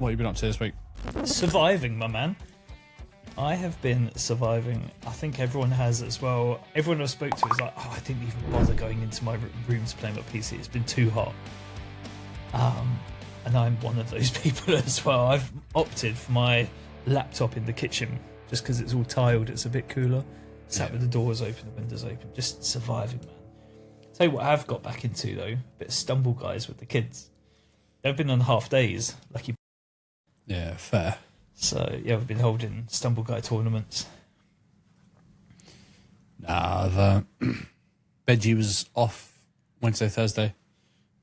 what have you been up to this week? Surviving, my man. I have been surviving. I think everyone has as well. Everyone I've spoke to is like, oh, I didn't even bother going into my room to play my PC. It's been too hot. And I'm one of those people as well. I've opted for my laptop in the kitchen just because it's all tiled. It's a bit cooler. Sat with the doors open, the windows open. Just surviving, man. Tell you what I've got back into, though. A bit of Stumble Guys with the kids. They've been on half days. Lucky. Yeah, fair. So, yeah, we've been holding Stumble Guy tournaments. Nah, Benji was off Wednesday, Thursday.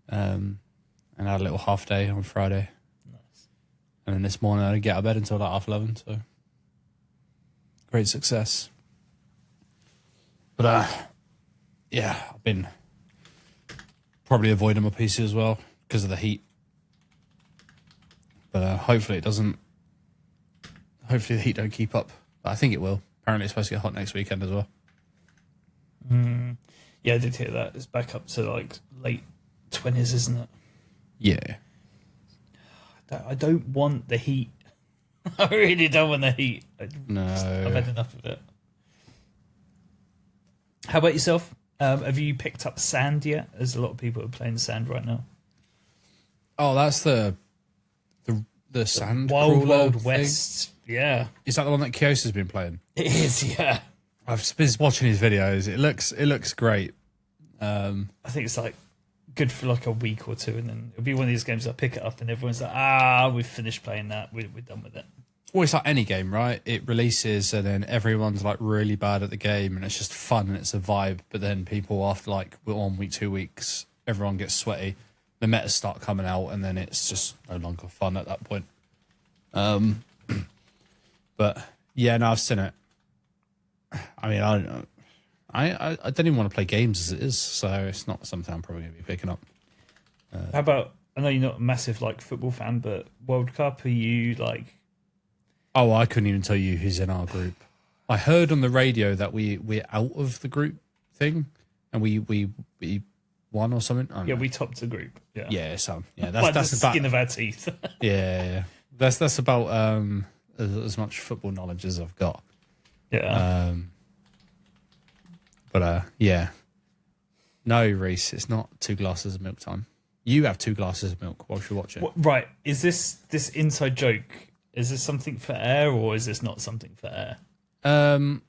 And I had a little half day on Friday. Nice. And then this morning I didn't get out of bed until like 11:30, so great success. But yeah, I've been probably avoiding my PC as well because of the heat. But hopefully it doesn't. Hopefully the heat don't keep up. But I think it will. Apparently it's supposed to get hot next weekend as well. Yeah, I did hear that. It's back up to like late 20s, isn't it? Yeah. I don't want the heat. I really don't want the heat. No. I've had enough of it. How about yourself? Have you picked up Sand yet? There's a lot of people who are playing Sand right now. Oh, that's the Sand Wild Crawler Wild thing? West. Yeah. Is that the one that Kyosa's been playing? It is, yeah. I've been watching his videos. It looks great. I think it's like good for like a week or two, and then it'll be one of these games I pick it up and everyone's like, we've finished playing that. We're done with it. Well, it's like any game, right? It releases and then everyone's like really bad at the game and it's just fun and it's a vibe. But then people after like we're on week 2 weeks, everyone gets sweaty. The metas start coming out and then it's just no longer fun at that point. But yeah, no, I've seen it. I mean, I don't know. I don't even want to play games as it is, so it's not something I'm probably going to be picking up. How about, I know you're not a massive like football fan, but World Cup, are you like... Oh, I couldn't even tell you who's in our group. I heard on the radio that we're out of the group thing, and we won or something. I don't know. We topped the group. Yeah, Yeah, so yeah, that's that's the about skin of our teeth. yeah. That's about as much football knowledge as I've got. Yeah. But yeah. No, Reese, it's not 2 glasses of milk time. You have 2 glasses of milk whilst you're watching. Right. Is this inside joke? Is this something for air or is this not something for air? I mean,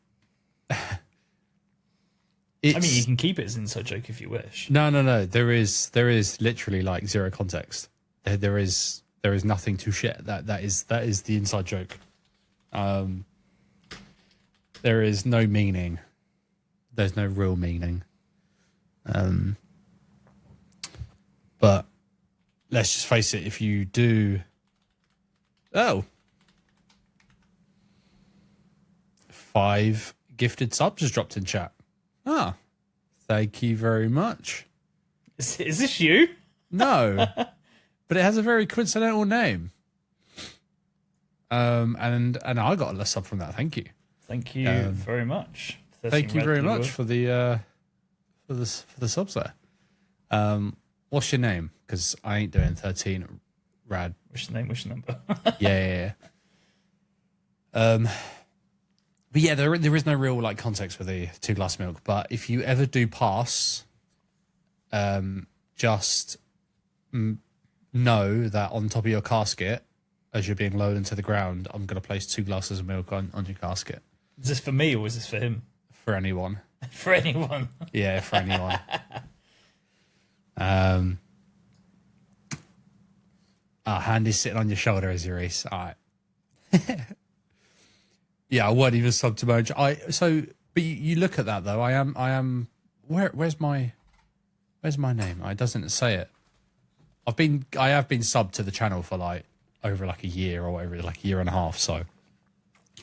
you can keep it as an inside joke if you wish. No. There is literally like zero context. There is nothing to share. That is the inside joke. There is no meaning. There's no real meaning. But let's just face it. If you do, 5 gifted subs just dropped in chat. Thank you very much. Is this you? No, but it has a very coincidental name. And I got a sub from that. Thank you. Thank you very much. Thank you very much for the subs there. What's your name? Because I ain't doing 13 rad. What's your name? What's your number? Yeah. But yeah, there is no real like context for the 2 glass milk. But if you ever do pass, just know that on top of your casket, as you're being lowered into the ground, I'm going to place 2 glasses of milk on your casket. Is this for me or is this for him? For anyone. For anyone. Yeah, for anyone. Hand is sitting on your shoulder as you race. All right. Yeah, I wasn't even sub to merge. But you look at that though. I am. Where's my name? It doesn't say it. I have been subbed to the channel for like over like a year or whatever, like a year and a half. So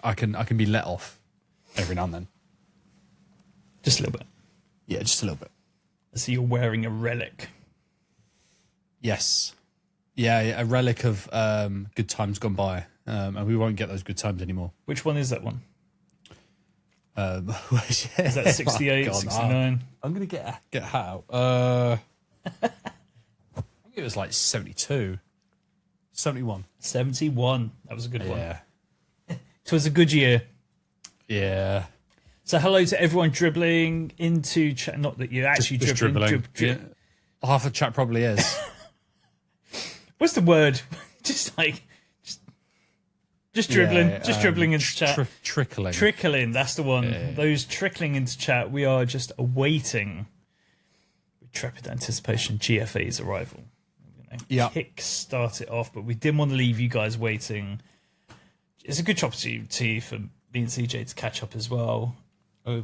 I can be let off every now and then. Just a little bit. Yeah, just a little bit. So you're wearing a relic. Yes. Yeah, a relic of good times gone by. And we won't get those good times anymore. Which one is that one? Is that 68, 69? I'm going to get a hat out. I think it was like 72. 71. 71. That was a good one. Yeah. It was a good year. Yeah. So hello to everyone dribbling into chat. Not that you're actually Just dribbling. Yeah. Half the chat probably is. What's the word? just dribbling. Yeah, just dribbling into chat. Trickling. Trickling, that's the one. Yeah. Those trickling into chat. We are just awaiting with trepid anticipation GFA's arrival. Yeah. Kick-start it off, but we didn't want to leave you guys waiting. It's a good opportunity for me and CJ to catch up as well. A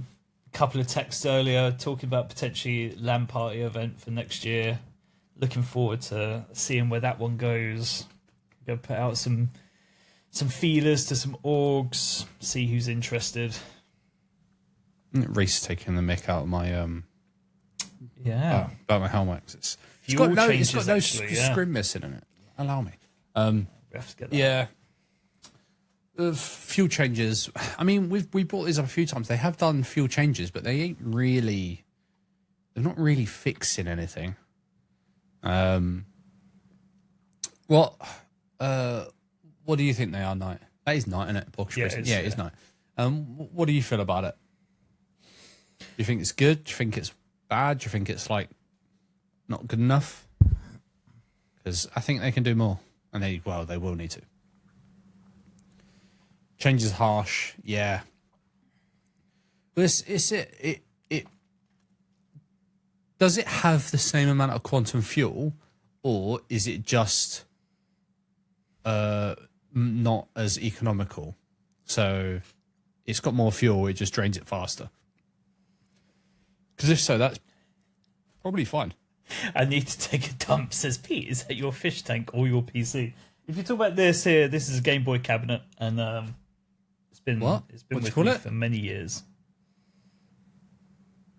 couple of texts earlier talking about potentially LAN party event for next year. Looking forward to seeing where that one goes. Go put out some feelers to some orgs, see who's interested. Reese taking the mick out of my Yeah. about my helmet. It's Fuel got no changes, actually, yeah. scrim missing in it. Allow me. We have to get that. Yeah. Fuel changes. I mean, we brought these up a few times. They have done fuel changes, but they ain't really. They're not really fixing anything. What do you think they are, Knight? That is Knight, isn't it? Yeah, It's Knight. What do you feel about it? Do you think it's good? Do you think it's bad? Do you think it's like not good enough? Because I think they can do more, and they will need to. Change is harsh, yeah. But it does it have the same amount of quantum fuel, or is it just not as economical? So it's got more fuel, it just drains it faster. Because if so, that's probably fine. I need to take a dump, says Pete. Is that your fish tank or your PC? If you talk about this here, this is a Game Boy cabinet, and it's been What? It's been What'd with you call me it? for many years.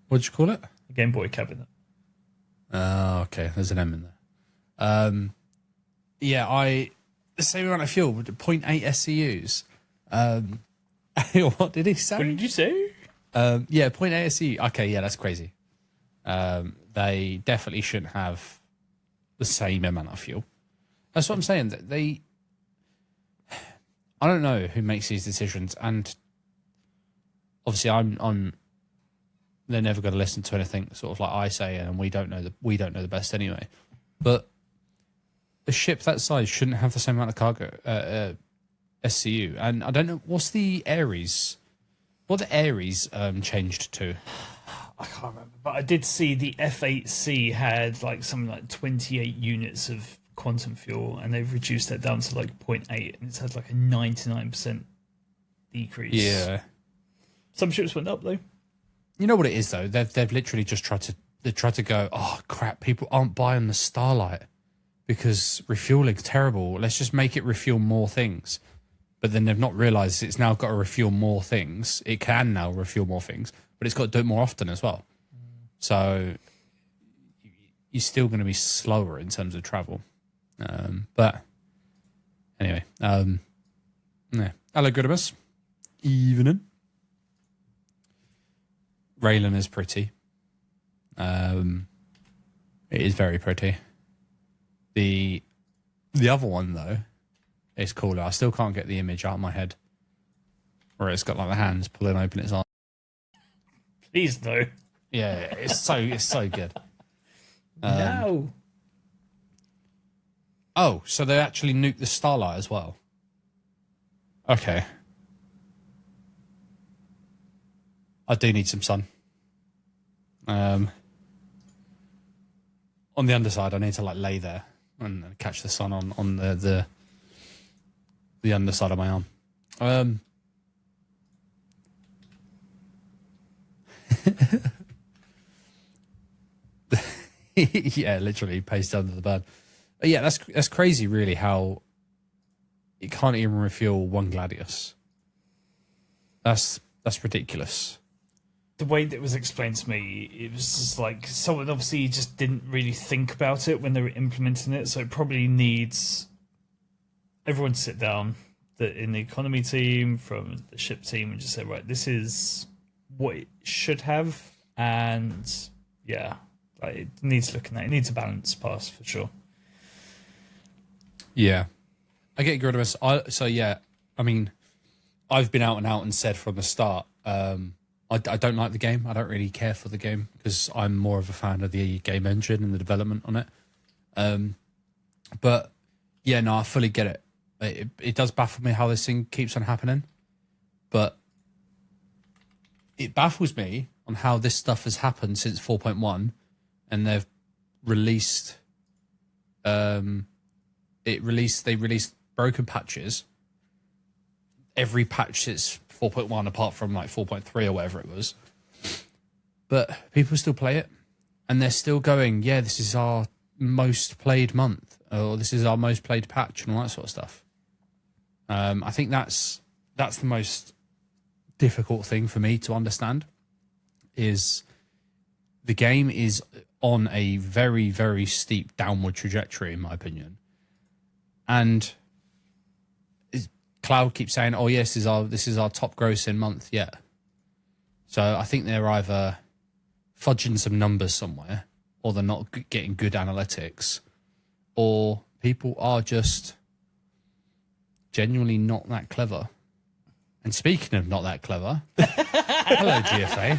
What'd you call it? A Game Boy cabinet. Oh, okay. There's an M in there. Yeah, the same amount of fuel, with 0.8 SCUs. What did he say? What did you say? Yeah, 0.8 SCU. Okay, yeah, that's crazy. They definitely shouldn't have the same amount of fuel. That's what I'm saying. That I don't know who makes these decisions, and obviously, they're never going to listen to anything sort of like I say, and we don't know the best anyway. But a ship that size shouldn't have the same amount of cargo SCU, and I don't know what's the Ares. What the Ares changed to? I can't remember, but I did see the F8C had like something like 28 units of quantum fuel, and they've reduced that down to like 0.8, and it's had like a 99% decrease. Yeah. Some ships went up though. You know what it is though? They've literally just tried to go, oh crap, people aren't buying the Starlight because refueling's terrible. Let's just make it refuel more things. But then they've not realised it's now got to refuel more things. It can now refuel more things, but it's got to do it more often as well. So you're still going to be slower in terms of travel. But anyway, yeah. Hello, Goodimus. Evening. Raylan is pretty. It is very pretty. The other one though is cooler. I still can't get the image out of my head where it's got like the hands pulling open its arm. Please no. Yeah, it's so good. No. Oh, so they actually nuked the Starlight as well. Okay. I do need some sun. On the underside, I need to like lay there and catch the sun on the underside of my arm. Yeah, literally pasted under the bed. But yeah, that's crazy. Really, how it can't even refuel one Gladius. That's ridiculous. The way that it was explained to me, it was just like someone obviously just didn't really think about it when they were implementing it. So it probably needs everyone to sit down in the economy team, from the ship team, and just say, right, this is what it should have, and yeah, like it needs looking at. It needs a balance pass for sure. Yeah, I get aggressiveness. So yeah, I mean, I've been out and said from the start, I don't like the game. I don't really care for the game because I'm more of a fan of the game engine and the development on it. But yeah, no, I fully get it. It does baffle me how this thing keeps on happening, but it baffles me on how this stuff has happened since 4.1, and they've released. They released broken patches. Every patch since 4.1, apart from like 4.3 or whatever it was. But people still play it, and they're still going, yeah, this is our most played month, or this is our most played patch, and all that sort of stuff. I think that's the most difficult thing for me to understand, is the game is on a very, very steep downward trajectory, in my opinion. And Cloud keeps saying, "Oh yes, this is our top grossing month yet." So I think they're either fudging some numbers somewhere, or they're not getting good analytics, or people are just genuinely not that clever. And speaking of not that clever, hello GFA.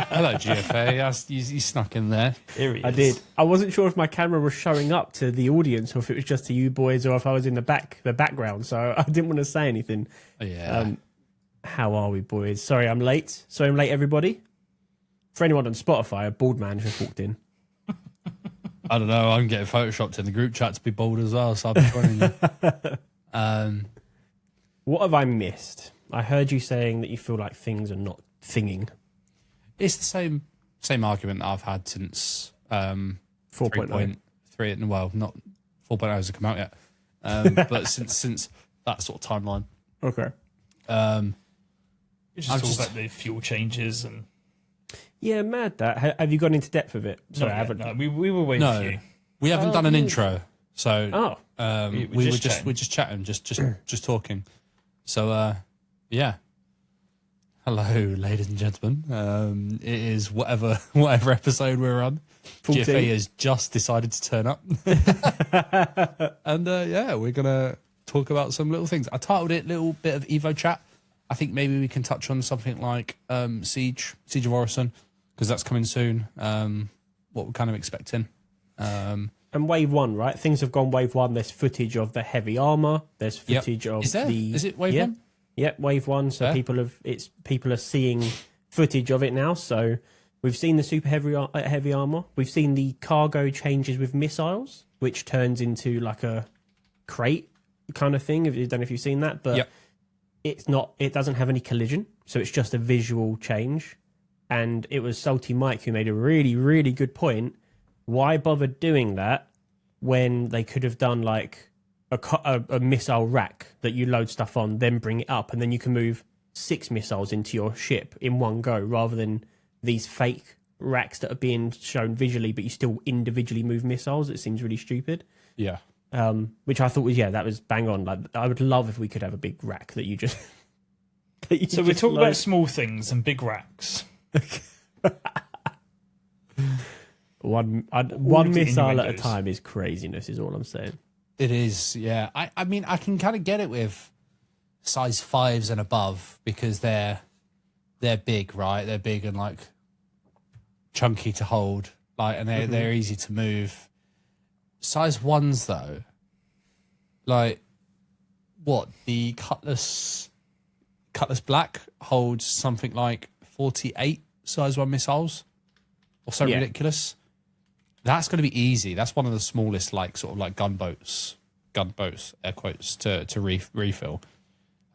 Hello GFA. You snuck in there. Here he is. I did. I wasn't sure if my camera was showing up to the audience or if it was just to you boys or if I was in the background. So I didn't want to say anything. Yeah. How are we, boys? Sorry, I'm late. Sorry, I'm late, everybody. For anyone on Spotify, a bald man just walked in. I don't know. I'm getting photoshopped in the group chat to be bald as well, so I'll be joining you. What have I missed? I heard you saying that you feel like things are not thinging. It's the same argument that I've had since 4.0. 3.3. Well, not 4.0 hasn't come out yet, but since that sort of timeline. Okay. You just talk about the fuel changes and. Yeah, mad that. Have you gone into depth of it? Sorry, I haven't. No, we were waiting for you. We haven't done an intro, so Oh, we're just chatting, just talking. So yeah. Hello, ladies and gentlemen. It is whatever episode we're on. 14. GFA has just decided to turn up, and yeah, we're gonna talk about some little things. I titled it "Little Bit of Evo Chat." I think maybe we can touch on something like Siege of Orison, because that's coming soon. What we're kind of expecting. and Wave 1, right? Things have gone Wave 1. There's footage of the heavy armor. There's footage of Is it Wave 1? Yep, Wave 1. So people are seeing footage of it now. So we've seen the super heavy armor. We've seen the cargo changes with missiles, which turns into like a crate kind of thing. I don't know if you've seen that, but it's not. It doesn't have any collision, so it's just a visual change. And it was Salty Mike who made a really, really good point. Why bother doing that when they could have done like a missile rack that you load stuff on, then bring it up, and then you can move 6 missiles into your ship in one go, rather than these fake racks that are being shown visually, but you still individually move missiles. It seems really stupid. Yeah. Which I thought was that was bang on. Like, I would love if we could have a big rack that you just. So we're talking about small things and big racks. One missile at a time is craziness. Is all I'm saying. It is, yeah. I mean, I can kind of get it with size 5s and above, because they're big, right? They're big and like chunky to hold, like, and they're easy to move. Size 1s though, like what, the Cutlass Black holds something like 48 size 1 missiles, or so ridiculous. That's going to be easy. That's one of the smallest, like sort of like gunboats, air quotes, to refill.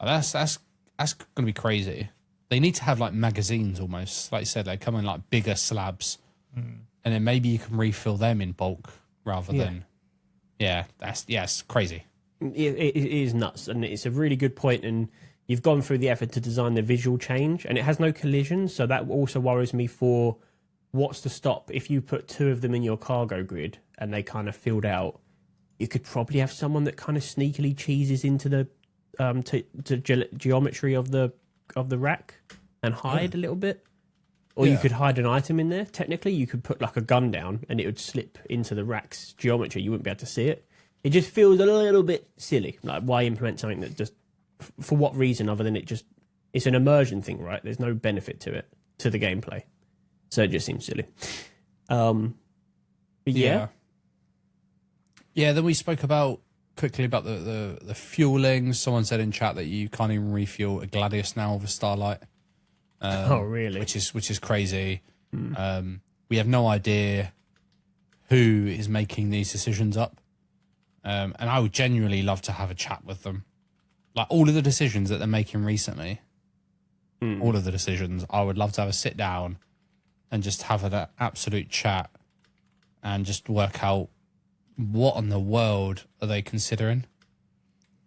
That's going to be crazy. They need to have like magazines almost, like you said. They come in like bigger slabs, and then maybe you can refill them in bulk rather than. Yeah, it's crazy. It is nuts, and it's a really good point. And you've gone through the effort to design the visual change, and it has no collision, so that also worries me for. What's to stop if you put 2 of them in your cargo grid and they kind of filled out? You could probably have someone that kind of sneakily cheeses into the geometry of the rack and hide a little bit, or you could hide an item in there. Technically, you could put like a gun down and it would slip into the rack's geometry. You wouldn't be able to see it. It just feels a little bit silly. Like, why implement something that just, for what reason other than it's an immersion thing, right? There's no benefit to it, to the gameplay. So it just seems silly. But yeah. Yeah, then we spoke quickly about the fueling. Someone said in chat that you can't even refuel a Gladius now with a Starlight. Oh, really? Which is crazy. We have no idea who is making these decisions up. And I would genuinely love to have a chat with them. Like, all of the decisions that they're making recently, all of the decisions, I would love to have a sit down and just have an absolute chat and just work out what in the world are they considering.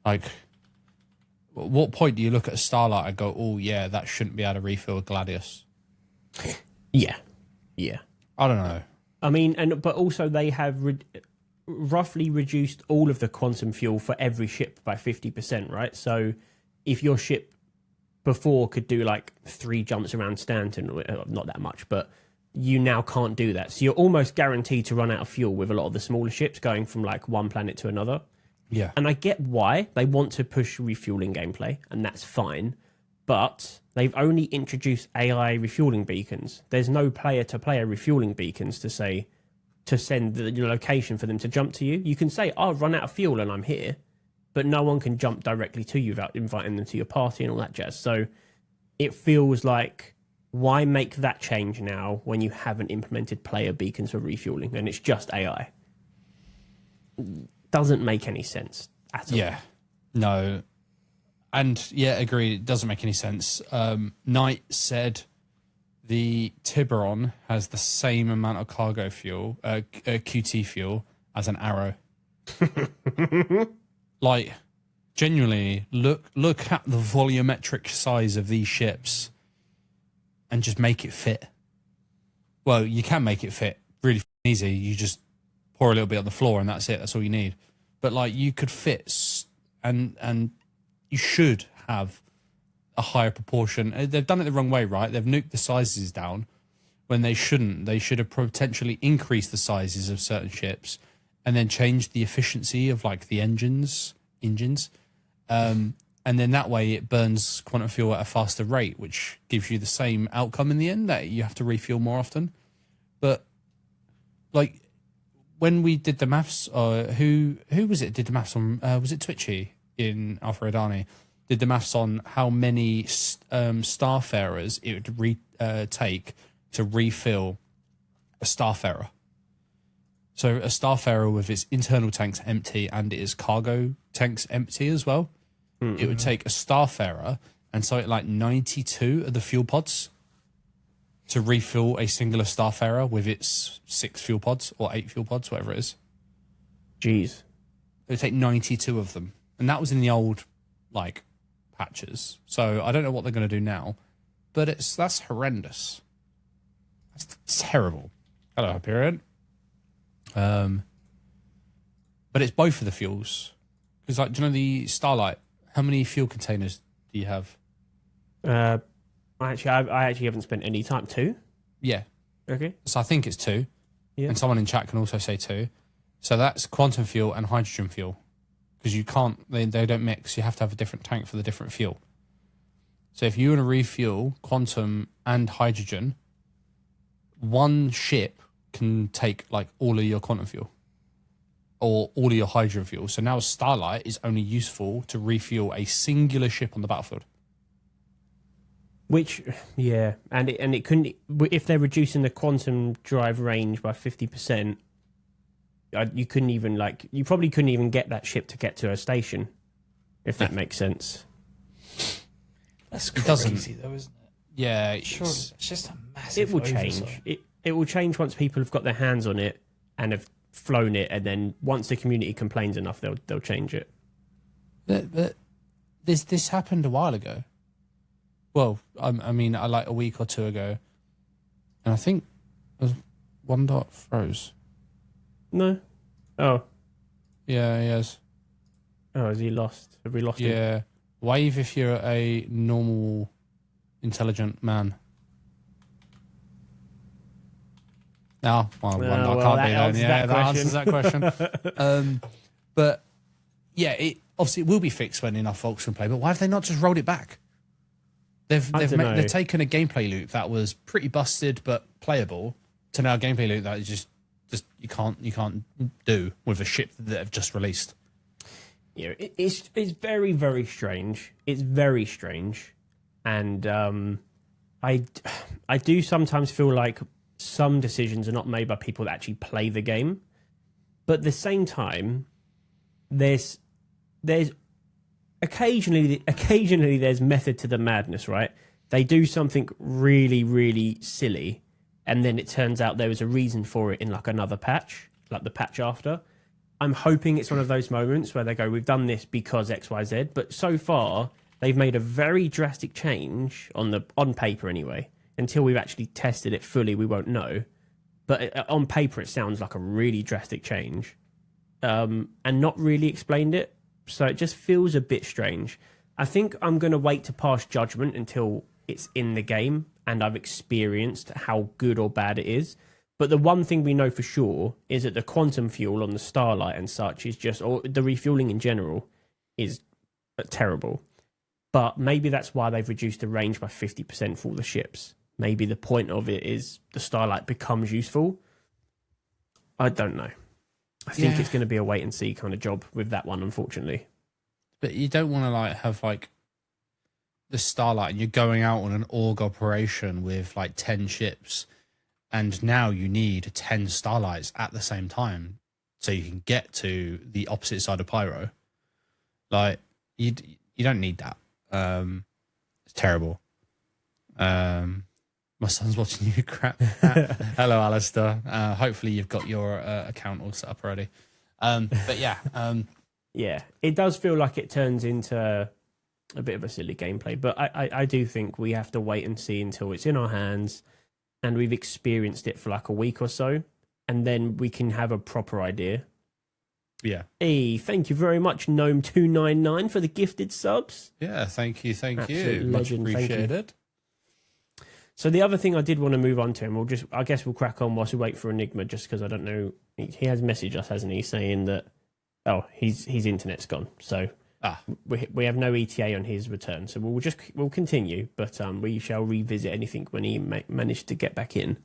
Like, at what point do you look at a Starlight and go, oh, yeah, that shouldn't be able to refill a Gladius? Yeah. I don't know. I mean, but also they have roughly reduced all of the quantum fuel for every ship by 50%, right? So if your ship before could do like 3 jumps around Stanton, not that much, but you now can't do that. So you're almost guaranteed to run out of fuel with a lot of the smaller ships going from like one planet to another. Yeah. And I get why they want to push refueling gameplay, and that's fine. But they've only introduced AI refueling beacons. There's no player-to-player refueling beacons to send the location for them to jump to you. You can say, "I'll run out of fuel and I'm here," but no one can jump directly to you without inviting them to your party and all that jazz. So it feels like, why make that change now when you haven't implemented player beacons for refueling and it's just AI? Doesn't make any sense at all. Yeah. No. And yeah, agreed. It doesn't make any sense. Knight said the Tiburon has the same amount of cargo fuel, QT fuel, as an Arrow. Like, genuinely, look at the volumetric size of these ships and just make it fit. Well, you can make it fit really easy. You just pour a little bit on the floor and that's it. That's all you need. But like, you could fit and you should have a higher proportion. They've done it the wrong way, right? They've nuked the sizes down when they shouldn't. They should have potentially increased the sizes of certain ships and then changed the efficiency of like the engines. And then that way it burns quantum fuel at a faster rate, which gives you the same outcome in the end, that you have to refuel more often. But like, when we did the maths, who was it did the maths on? Was it Twitchy in Alpha Adani? Did the maths on how many Starfarers it would take to refill a Starfarer. So a Starfarer with its internal tanks empty and its cargo tanks empty as well. Mm-hmm. It would take a Starfarer and so like 92 of the fuel pods to refill a singular Starfarer with its 6 fuel pods or 8 fuel pods, whatever it is. Jeez. It would take 92 of them. And that was in the old, like, patches. So I don't know what they're going to do now. But that's horrendous. That's terrible. Hello, Hyperion. But it's both of the fuels. Because, like, do you know the Starlight? How many fuel containers do you have? I actually haven't spent any time. 2? Yeah. Okay. So I think it's 2. Yeah. And someone in chat can also say 2. So that's quantum fuel and hydrogen fuel. Because you can't, they don't mix. You have to have a different tank for the different fuel. So if you want to refuel quantum and hydrogen, one ship can take like all of your quantum fuel or all of your hydrogen fuel. So now Starlight is only useful to refuel a singular ship on the battlefield. Which, yeah, and it couldn't, if they're reducing the quantum drive range by 50%, you couldn't even you probably couldn't even get that ship to get to a station, if that makes sense. That's crazy, though, isn't it? Yeah, sure. It's just a massive. It will change. It will change once people have got their hands on it and have flown it, and then once the community complains enough, they'll change it. But this happened a while ago. Well, I mean, like a week or 2 ago, and I think one dot froze. No. Oh. Yeah, he has. Oh, is he lost? Have we lost him? Yeah. Wave if you're a normal, intelligent man. No, well, well, can't be then. Yeah, that question. answers that question. But yeah, it obviously it will be fixed when enough folks can play. But why have they not just rolled it back? They've taken a gameplay loop that was pretty busted but playable to now a gameplay loop that is just you can't do with a ship that they've just released. Yeah, it's very, very strange. It's very strange, and I do sometimes feel like some decisions are not made by people that actually play the game, but at the same time, there's occasionally there's method to the madness, right? They do something really, really silly, and then it turns out there was a reason for it in like another patch, like the patch after. I'm hoping it's one of those moments where they go, we've done this because X, Y, Z. But so far, they've made a very drastic change on paper anyway. Until we've actually tested it fully, we won't know. But on paper, it sounds like a really drastic change, and not really explained it. So it just feels a bit strange. I think I'm going to wait to pass judgment until it's in the game and I've experienced how good or bad it is. But the one thing we know for sure is that the quantum fuel on the Starlight and such is just, or the refueling in general, is terrible. But maybe that's why they've reduced the range by 50% for all the ships. Maybe the point of it is the Starlight becomes useful. I don't know. I think it's going to be a wait and see kind of job with that one, unfortunately. But you don't want to have the Starlight and you're going out on an org operation with 10 ships. And now you need 10 Starlights at the same time so you can get to the opposite side of Pyro. You don't need that. It's terrible. My son's watching you crap. Hello, Alistair. Hopefully you've got your account all set up already. But yeah. Yeah, it does feel like it turns into a bit of a silly gameplay. But I do think we have to wait and see until it's in our hands and we've experienced it for a week or so, and then we can have a proper idea. Yeah. Hey, thank you very much, Gnome299, for the gifted subs. Yeah, thank you. Absolute Much legend, appreciated. So the other thing I did want to move on to, and I guess we'll crack on whilst we wait for Enigma, just because I don't know. He has messaged us, hasn't he, saying that his internet's gone. So we have no ETA on his return. So we'll continue, but we shall revisit anything when he managed to get back in.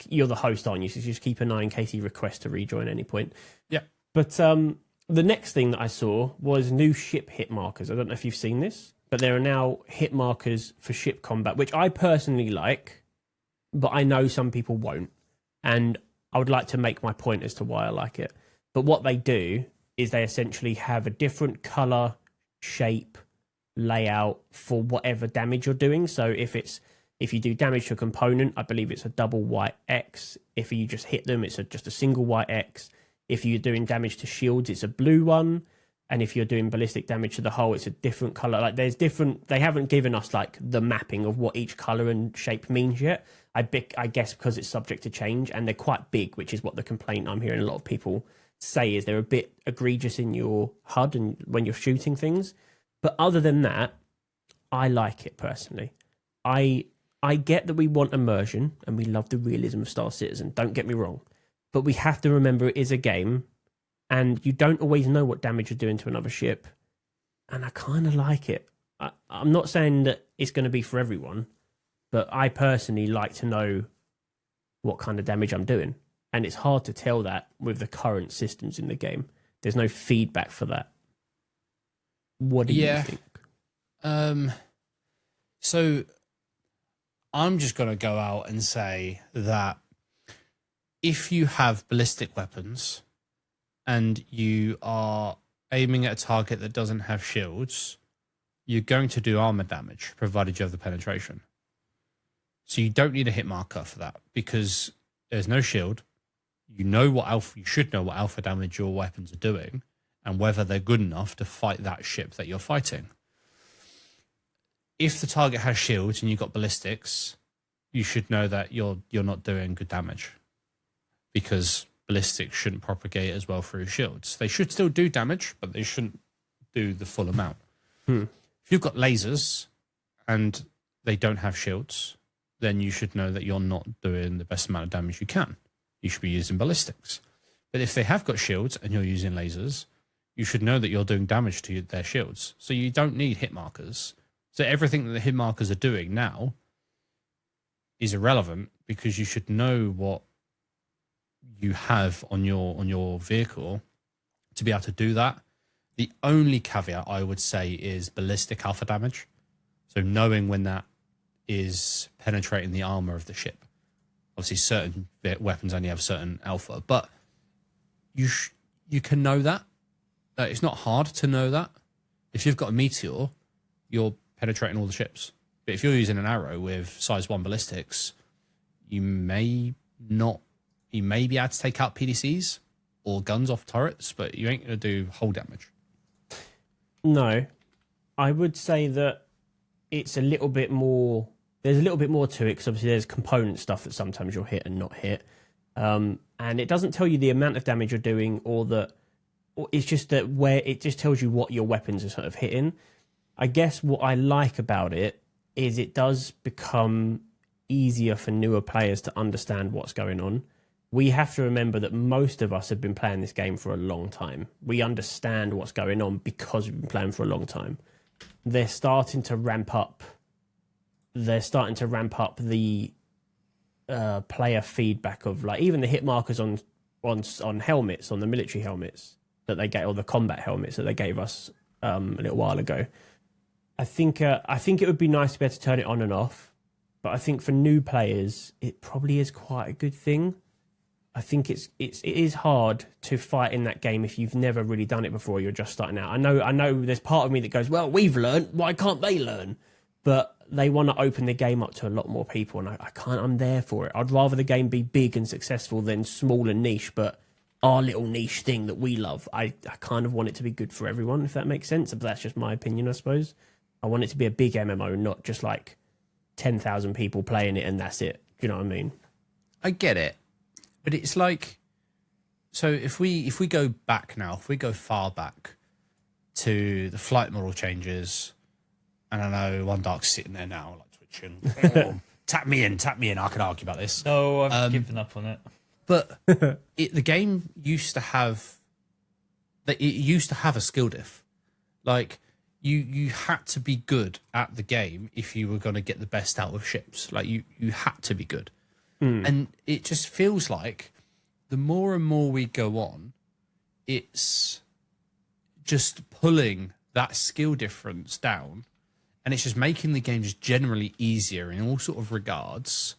You're the host, aren't you? So just keep an eye in case he requests to rejoin at any point. Yeah. But the next thing that I saw was new ship hit markers. I don't know if you've seen this, but there are now hit markers for ship combat, which I personally like, but I know some people won't. And I would like to make my point as to why I like it. But what they do is they essentially have a different color, shape, layout for whatever damage you're doing. So if you do damage to a component, I believe it's a double white X. If you just hit them, it's just a single white X. If you're doing damage to shields, it's a blue one. And if you're doing ballistic damage to the hull, it's a different color. They haven't given us the mapping of what each color and shape means yet. I guess because it's subject to change, and they're quite big, which is what the complaint I'm hearing a lot of people say is they're a bit egregious in your HUD and when you're shooting things. But other than that, I like it personally. I get that we want immersion and we love the realism of Star Citizen, don't get me wrong. But we have to remember it is a game and you don't always know what damage you're doing to another ship. And I kind of like it. I'm not saying that it's going to be for everyone, but I personally like to know what kind of damage I'm doing. And it's hard to tell that with the current systems in the game. There's no feedback for that. What do you think? So I'm just going to go out and say that if you have ballistic weapons and you are aiming at a target that doesn't have shields, you're going to do armor damage, provided you have the penetration. So you don't need a hit marker for that because there's no shield. You should know what alpha damage your weapons are doing and whether they're good enough to fight that ship that you're fighting. If the target has shields and you've got ballistics, you should know that you're not doing good damage because ballistics shouldn't propagate as well through shields. They should still do damage, but they shouldn't do the full amount. If you've got lasers and they don't have shields, then you should know that you're not doing the best amount of damage you can. You should be using ballistics. But if they have got shields and you're using lasers, you should know that you're doing damage to their shields. So you don't need hit markers. So everything that the hit markers are doing now is irrelevant because you should know what you have on your vehicle to be able to do that. The only caveat I would say is ballistic alpha damage. So knowing when that is penetrating the armor of the ship. Obviously, certain weapons only have certain alpha, but you can know that. It's not hard to know that. If you've got a meteor, you're penetrating all the ships. But if you're using an arrow with size 1 ballistics, you may be able to take out PDCs or guns off turrets, but you ain't going to do hull damage. No, I would say that it's a little bit more. There's a little bit more to it because obviously there's component stuff that sometimes you'll hit and not hit, and it doesn't tell you the amount of damage you're doing, or it's just that where it just tells you what your weapons are sort of hitting. I guess what I like about it is it does become easier for newer players to understand what's going on. We have to remember that most of us have been playing this game for a long time. We understand what's going on because we've been playing for a long time. They're starting to ramp up. They're starting to ramp up the player feedback of like even the hit markers on helmets, on the military helmets that they get, or the combat helmets that they gave us a little while ago. I think it would be nice to be able to turn it on and off, but I think for new players it probably is quite a good thing. I think it is hard to fight in that game if you've never really done it before. You're just starting out. I know. There's part of me that goes, well, we've learned. Why can't they learn? But they want to open the game up to a lot more people, and I can't. I'm there for it. I'd rather the game be big and successful than small and niche. But our little niche thing that we love, I kind of want it to be good for everyone, if that makes sense. But that's just my opinion, I suppose. I want it to be a big MMO, not just like 10,000 people playing it and that's it. Do you know what I mean? I get it. But it's like, so if we go back now, if we go far back to the flight model changes, and I know One Dark's sitting there now, like twitching, oh, tap me in, I can argue about this. No, I've given up on it. But the game used to have a skill diff. Like, you had to be good at the game if you were going to get the best out of ships. Like, you had to be good. And it just feels like the more and more we go on, it's just pulling that skill difference down, and it's just making the game just generally easier in all sort of regards.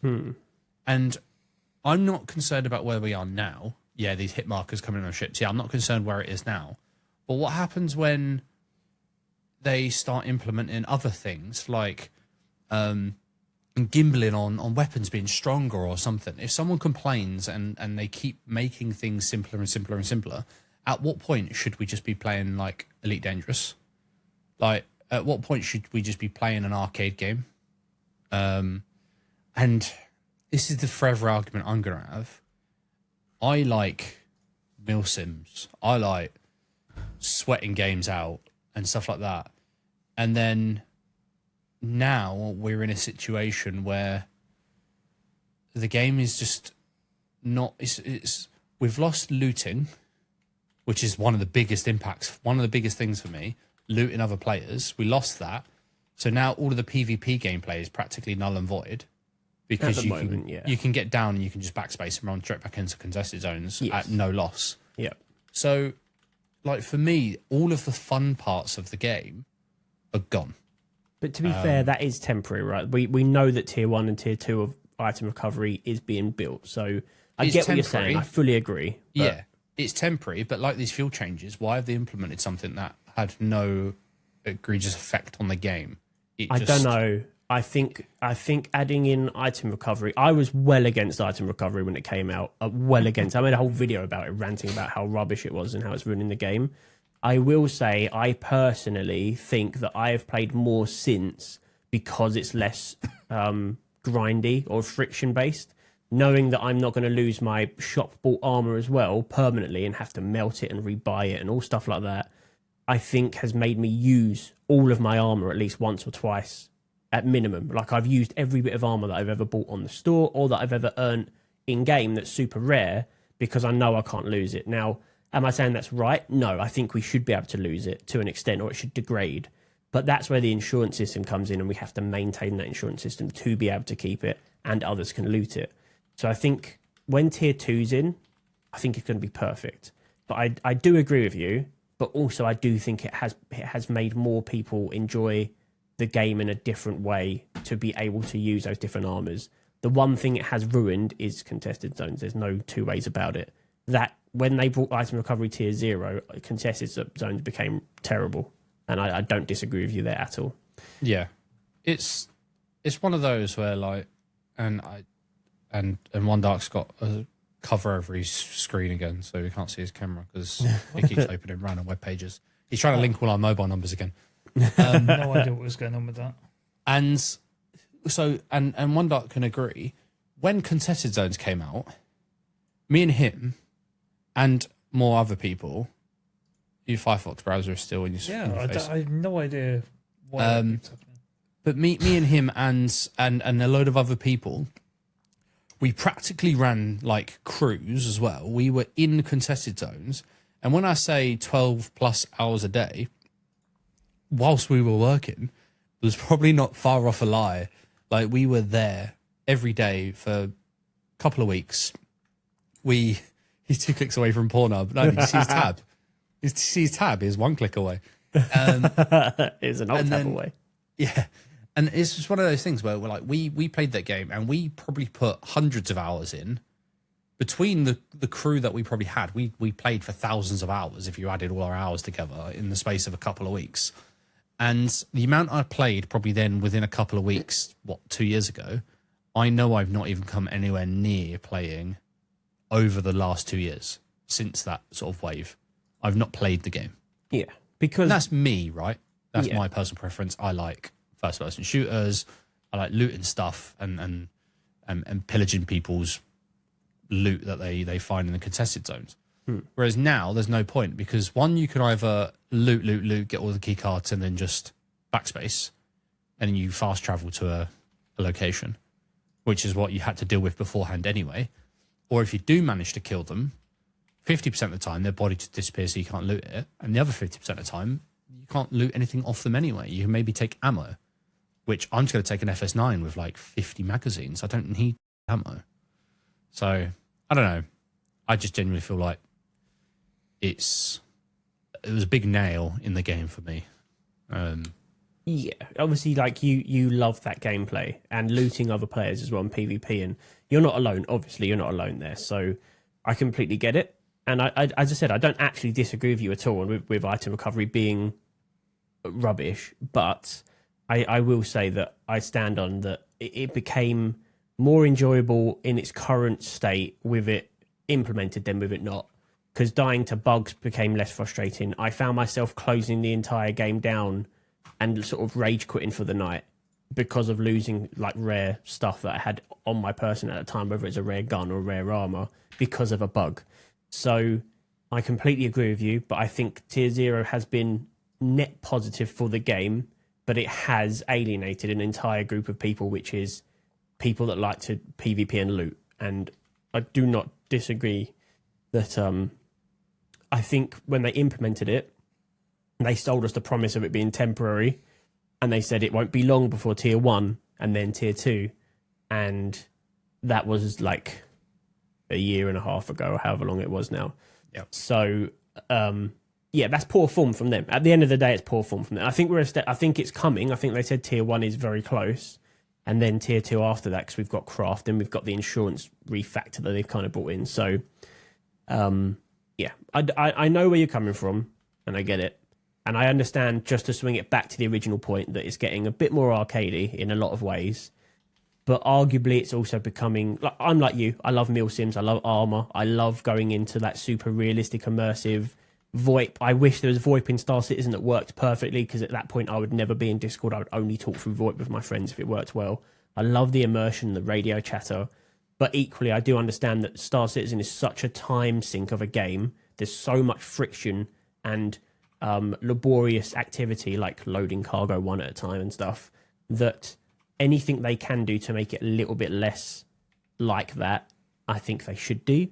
And I'm not concerned about where we are now. Yeah, these hit markers coming on ships. Yeah, I'm not concerned where it is now. But what happens when they start implementing other things like gimbaling on weapons being stronger or something? If someone complains and they keep making things simpler and simpler and simpler, at what point should we just be playing like Elite Dangerous? Like, at what point should we just be playing an arcade game? And this is the forever argument I'm going to have. I like milsims. I like sweating games out and stuff like that. And then now we're in a situation where the game is just not. We've lost looting, which is one of the biggest impacts. One of the biggest things for me, looting other players. We lost that, so now all of the PvP gameplay is practically null and void because you can get down and you can just backspace and run straight back into contested zones at no loss. Yeah. So, like for me, all of the fun parts of the game are gone. But to be fair, that is temporary, right? We know that tier 1 and tier 2 of item recovery is being built. So I get what you're saying. I fully agree. Yeah, it's temporary. But like these field changes, why have they implemented something that had no egregious effect on the game? I don't know. I think adding in item recovery, I was well against item recovery when it came out. Well against. I made a whole video about it, ranting about how rubbish it was and how it's ruining the game. I will say, I personally think that I have played more since because it's less grindy or friction based. Knowing that I'm not going to lose my shop bought armor as well permanently and have to melt it and rebuy it and all stuff like that, I think has made me use all of my armor at least once or twice at minimum. Like, I've used every bit of armor that I've ever bought on the store or that I've ever earned in game that's super rare because I know I can't lose it. Now, am I saying that's right? No, I think we should be able to lose it to an extent, or it should degrade. But that's where the insurance system comes in, and we have to maintain that insurance system to be able to keep it, and others can loot it. So I think when tier 2's in, I think it's going to be perfect. But I do agree with you, but also I do think it has made more people enjoy the game in a different way to be able to use those different armors. The one thing it has ruined is contested zones. There's no two ways about it. That when they brought item recovery tier 0, contested zones became terrible. And I don't disagree with you there at all. Yeah, it's one of those where like, and One Dark's got a cover over his screen again, so we can't see his camera because he keeps opening random web pages. He's trying to link all our mobile numbers again. No idea what was going on with that. And so, and One Dark can agree. When contested zones came out, me and him, and more other people. Your Firefox browser is still in your face. I have no idea why that keeps happening. But me and him and a load of other people, we practically ran like crews as well. We were in contested zones, and when I say 12 plus hours a day, whilst we were working, it was probably not far off a lie. Like we were there every day for a couple of weeks. He's 2 clicks away from Pornhub. No, did you see his tab? His tab is 1 click away. It's an alt tab away. Yeah. And it's just one of those things where we're like, we played that game and we probably put hundreds of hours in. Between the crew that we probably had, we played for thousands of hours if you added all our hours together in the space of a couple of weeks. And the amount I played probably then within a couple of weeks, 2 years ago, I know I've not even come anywhere near playing over the last 2 years since that sort of wave. I've not played the game. Yeah, because and that's me, right? That's my personal preference. I like first-person shooters. I like looting stuff and pillaging people's loot that they find in the contested zones. Whereas now there's no point because one, you can either loot, get all the key cards, and then just backspace, and you fast travel to a location, which is what you had to deal with beforehand anyway. Or if you do manage to kill them, 50% of the time, their body just disappears so you can't loot it. And the other 50% of the time, you can't loot anything off them anyway. You can maybe take ammo, which I'm just going to take an FS9 with like 50 magazines. I don't need ammo. So, I don't know. I just genuinely feel like it was a big nail in the game for me. Yeah, obviously, like you love that gameplay and looting other players as well in PvP, and you're not alone. Obviously, you're not alone there. So I completely get it. And I as I said, I don't actually disagree with you at all with item recovery being rubbish, but I will say that I stand on that it became more enjoyable in its current state with it implemented than with it not. Because dying to bugs became less frustrating. I found myself closing the entire game down and sort of rage quitting for the night because of losing like rare stuff that I had on my person at the time, whether it's a rare gun or rare armor, because of a bug. So I completely agree with you, but I think Tier 0 has been net positive for the game, but it has alienated an entire group of people, which is people that like to PvP and loot. And I do not disagree that I think when they implemented it, they sold us the promise of it being temporary, and they said it won't be long before Tier 1 and then Tier 2. And that was like a year and a half ago, or however long it was now. Yep. So, yeah, that's poor form from them. At the end of the day, it's poor form from them. I think I think it's coming. I think they said Tier 1 is very close, and then Tier 2 after that, because we've got craft and we've got the insurance refactor that they've kind of brought in. So, yeah, I know where you're coming from, and I get it. And I understand, just to swing it back to the original point, that it's getting a bit more arcadey in a lot of ways. But arguably, it's also becoming... I'm like you. I love Mill Sims. I love Armour. I love going into that super realistic, immersive VoIP. I wish there was VoIP in Star Citizen that worked perfectly, because at that point, I would never be in Discord. I would only talk through VoIP with my friends if it worked well. I love the immersion, the radio chatter. But equally, I do understand that Star Citizen is such a time sink of a game. There's so much friction and laborious activity, like loading cargo one at a time and stuff, that anything they can do to make it a little bit less like that, I think they should do.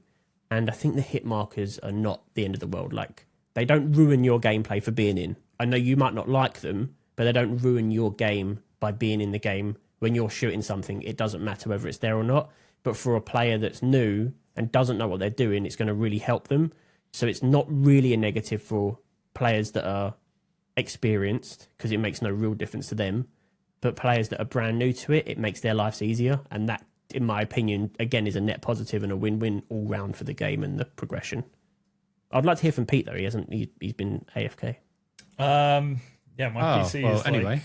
and I think the hit markers are not the end of the world. Like, they don't ruin your gameplay for being in. I know you might not like them, but they don't ruin your game by being in the game. When you're shooting something, it doesn't matter whether it's there or not. But for a player that's new and doesn't know what they're doing, it's going to really help them. So it's not really a negative for players that are experienced, because it makes no real difference to them. But players that are brand new to it, it makes their lives easier. And that, in my opinion, again, is a net positive and a win-win all round for the game and the progression. I'd like to hear from Pete, though. He's been AFK. Yeah, my PC is anyway.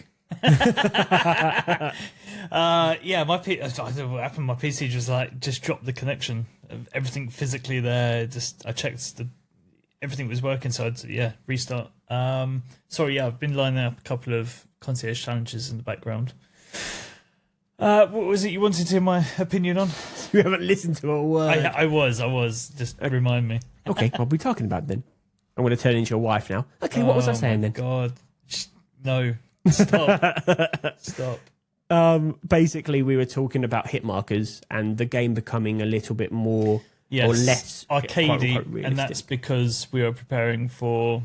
Yeah, my I don't know what happened. My PC just dropped the connection. Everything physically there. I checked everything was working, so I'd restart. Sorry, I've been lining up a couple of concierge challenges in the background. What was it you wanted to hear my opinion on? You haven't listened to a word. I was. Just remind me. Okay, what are we talking about then? I'm going to turn into your wife now. Okay, what was I saying then? God, no, stop. Basically, we were talking about hit markers and the game becoming a little bit more or less arcadey, and that's because we are preparing for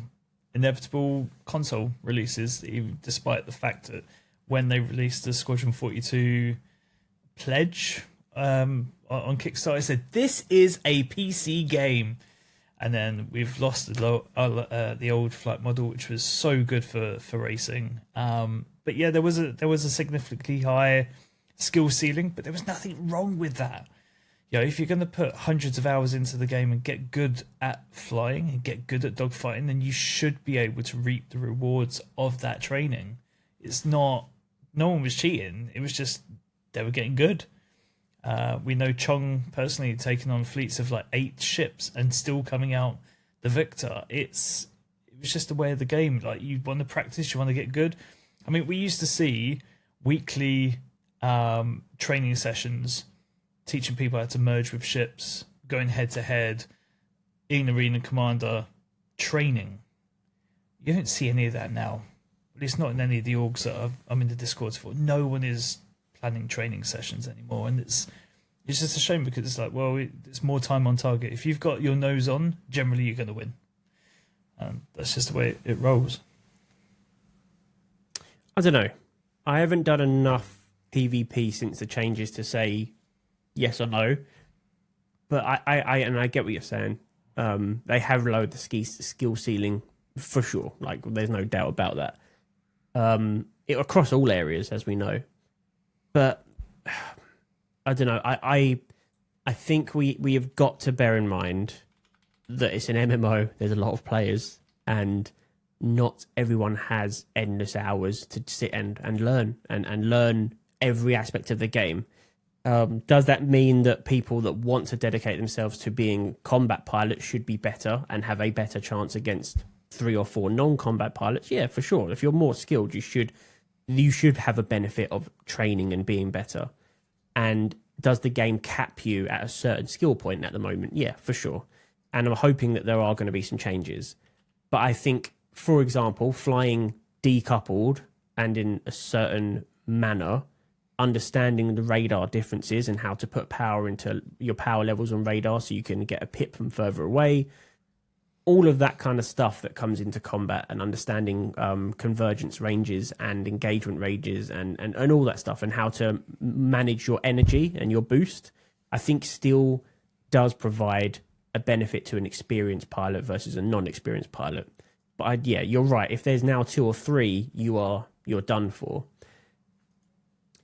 inevitable console releases, even despite the fact that when they released the Squadron 42 pledge on Kickstarter, it said this is a PC game. And then we've lost the old flight model, which was so good for racing. But yeah, there was a significantly high skill ceiling, but there was nothing wrong with that. You know, if you're going to put hundreds of hours into the game and get good at flying and get good at dogfighting, then you should be able to reap the rewards of that training. It's not. No one was cheating. It was just they were getting good. We know Chong personally taking on fleets of like 8 ships and still coming out the victor. It was just the way of the game. Like, you want to practice, you want to get good. I mean, we used to see weekly training sessions teaching people how to merge with ships, going head to head, in Arena Commander training. You don't see any of that now. At least not in any of the orgs that I'm in the Discords for. No one is planning training sessions anymore, and it's just a shame, because it's like, well, it's more time on target. If you've got your nose on, generally you're going to win, and that's just the way it rolls. I don't know. I haven't done enough PvP since the changes to say yes or no, but I get what you're saying. They have lowered the skill ceiling for sure. Like, there's no doubt about that. Across all areas, as we know. But I don't know. I think we have got to bear in mind that it's an MMO. There's a lot of players, and not everyone has endless hours to sit and learn and learn every aspect of the game. Does that mean that people that want to dedicate themselves to being combat pilots should be better and have a better chance against 3 or 4 non-combat pilots? Yeah, for sure. If you're more skilled, you should have a benefit of training and being better. And does the game cap you at a certain skill point at the moment? Yeah, for sure. And I'm hoping that there are going to be some changes. But I think, for example, flying decoupled and in a certain manner, understanding the radar differences and how to put power into your power levels on radar so you can get a pip from further away, all of that kind of stuff that comes into combat, and understanding convergence ranges and engagement ranges and all that stuff, and how to manage your energy and your boost, I think still does provide a benefit to an experienced pilot versus a non-experienced pilot. But you're right. If there's now 2 or 3, you're done for.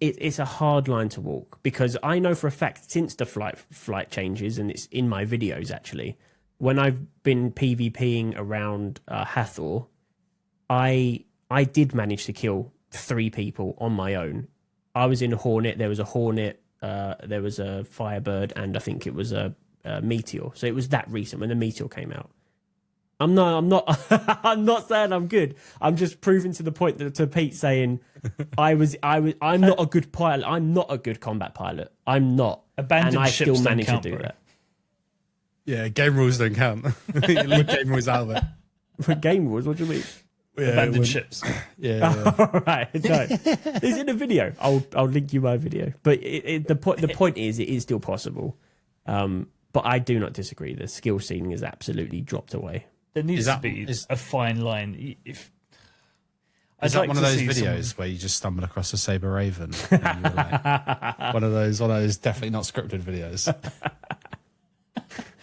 It's a hard line to walk, because I know for a fact, since the flight changes, and it's in my videos actually, when I've been PvPing around Hathor, I did manage to kill 3 people on my own. I was in a Hornet. There was a Hornet. There was a Firebird, and I think it was a Meteor. So it was that recent when the Meteor came out. I'm not I'm not saying I'm good. I'm just proving to the point that to Pete saying I'm not a good pilot. I'm not a good combat pilot. I'm not. Abandoned and I ships still managed to count, do bro. that. Yeah, game rules don't count. You leave game rules out of it. For game rules, what do you mean? Yeah, Abandoned ships. Yeah. All right, no. It's in a video. I'll link you my video. But the point is, it is still possible. But I do not disagree. The skill ceiling is absolutely dropped away. There needs Is to be a fine line. If Is that one of those videos where you just stumble across a Saber Raven? And you were like, one of those definitely not scripted videos.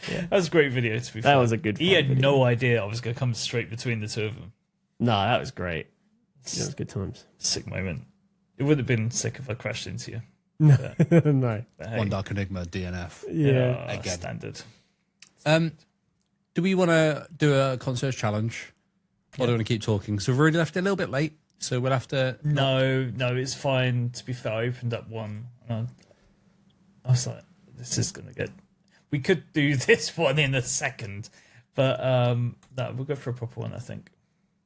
That was a great video, to be fair. That was a good He had video. no idea I was going to come straight between the two of them. No, that was great. That was good times. Sick moment. It would have been sick if I crashed into you. No. But hey, One Dark Enigma DNF. Yeah. Again. Standard. Do we want to do a concierge challenge? Or do we want to keep talking? So we've already left it a little bit late. So we'll have to. No, it's fine. To be fair, I opened up one. And I was like, this is going to get. We could do this one in a second. But no, we'll go for a proper one, I think.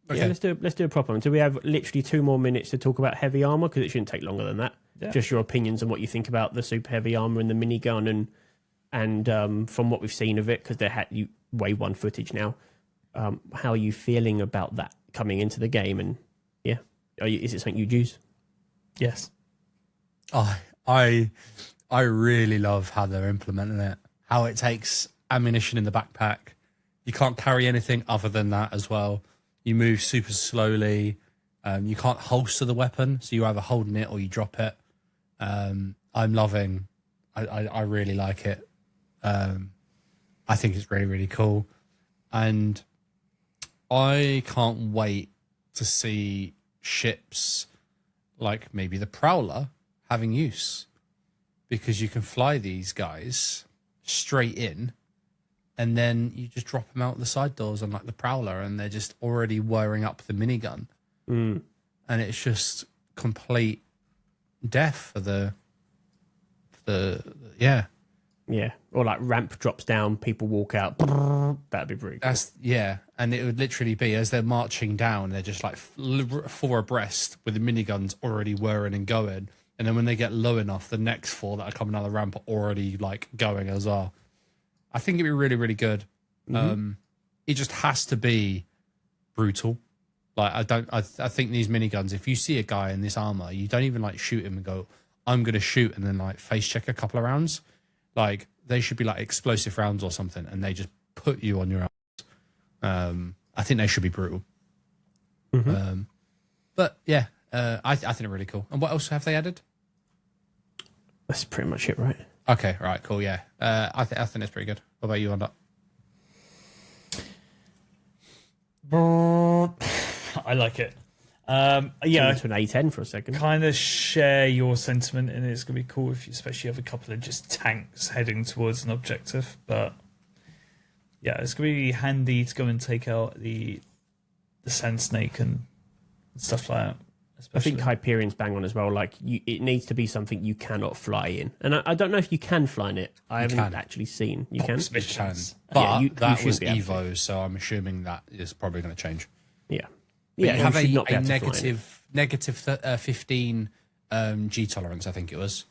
Okay. Yeah, let's do a proper one. So we have literally 2 more minutes to talk about heavy armor because it shouldn't take longer than that. Yeah. Just your opinions on what you think about the super heavy armor and the minigun and from what we've seen of it because they had you wave 1 footage now. How are you feeling about that coming into the game? And yeah, is it something you'd use? Yes. I really love how they're implementing it. How it takes ammunition in the backpack. You can't carry anything other than that as well. You move super slowly. You can't holster the weapon, so you're either holding it or you drop it. I'm loving. I really like it. I think it's really, really cool. And I can't wait to see ships like maybe the Prowler having use, because you can fly these guys straight in and then you just drop them out the side doors on like the Prowler and they're just already wiring up the minigun. And it's just complete death for the yeah. Yeah, or like ramp drops down, people walk out. That'd be pretty cool. And it would literally be as they're marching down, they're just like 4 abreast with the miniguns already whirring and going. And then when they get low enough, the next 4 that are coming out of the ramp are already like going as well. I think it'd be really, really good. It just has to be brutal. Like I think these miniguns, if you see a guy in this armor, you don't even like shoot him and go, I'm going to shoot and then like face check a couple of rounds. Like they should be like explosive rounds or something, and they just put you on your ass. I think they should be brutal. But yeah, I think they're really cool. And what else have they added? That's pretty much it, right? Okay, right, cool, yeah. I think that's pretty good. What about you on that? I like it. Yeah, Into an A10 for a second. kind of share your sentiment, and it's going to be cool if you especially have a couple of just tanks heading towards an objective. But yeah, it's going to be handy to go and take out the Sand Snake and stuff like that. I Especially. think Hyperion's bang on as well. Like, it needs to be something you cannot fly in, and I don't know if you can fly in it. I haven't can. actually seen. You can. Box missions. But Yeah, you that should was be able to. Evo, so I'm assuming that is probably going to change. Yeah. But Yeah. you have should a not be able to fly in it. negative 15 G tolerance, I think it was.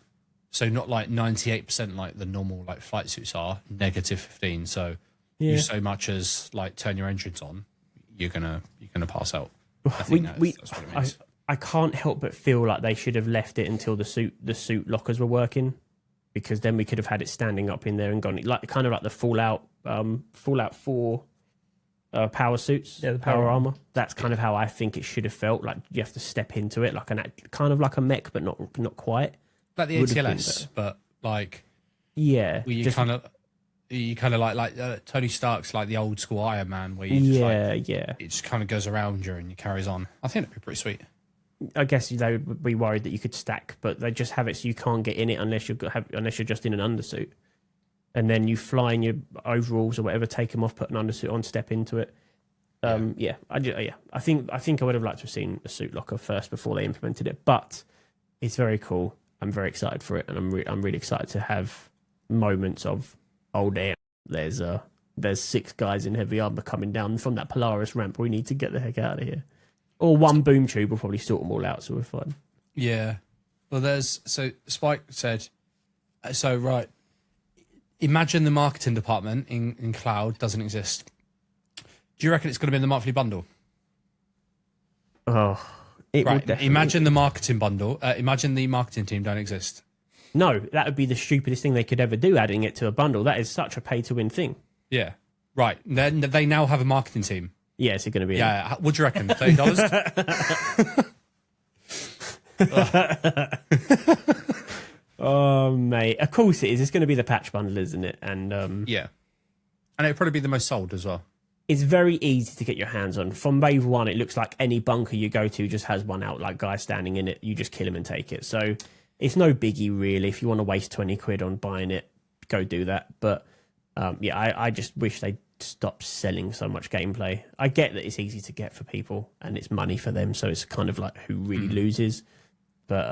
So not like 98% like the normal like flight suits are, negative 15. So Yeah. you so much as like turn your engines on, you're gonna pass out. I think that's what it means. I can't help but feel like they should have left it until the suit lockers were working, because then we could have had it standing up in there and gone like kind of like the Fallout 4 power suits, Yeah, the power power armor. That's kind of how I think it should have felt. Like you have to step into it like kind of like a mech, but not quite. Like the would have been ATLS, but like Yeah, you just- kind of like Tony Stark's like the old school Iron Man, where you just like yeah. it just kind of goes around you and you carries on. I think that'd be pretty sweet. I guess they would be worried that you could stack, but they just have it so you can't get in it unless you're just in an undersuit, and then you fly in your overalls or whatever, take them off, put an undersuit on, step into it. I think I would have liked to have seen a suit locker first before they implemented it, but it's very cool. I'm very excited for it, and I'm really excited to have moments of, oh damn, there's 6 guys in heavy armor coming down from that Polaris ramp. We need to get the heck out of here. Or one boom tube will probably sort them all out, so we're fine. Yeah. Well, so Spike said, right, imagine the marketing department in Cloud doesn't exist. Do you reckon it's going to be in the monthly bundle? Oh, it would Right. definitely. Imagine the marketing bundle. Imagine the marketing team don't exist. No, that would be the stupidest thing they could ever do, adding it to a bundle. That is such a pay-to-win thing. Yeah. Right. Then they now have a marketing team. Yeah, is it going to be? Yeah. What do you reckon? $30? Oh, mate. Of course it is. It's going to be the patch bundle, isn't it? And Yeah. And it'd probably be the most sold as well. it's very easy to get your hands on. From wave one, it looks like any bunker you go to just has one out, like guy standing in it. You just kill him and take it. So it's no biggie, really. If you want to waste 20 quid on buying it, go do that. But yeah, I just wish they'd stop selling so much gameplay. I get that it's easy to get for people and it's money for them. So it's kind of like who really loses. But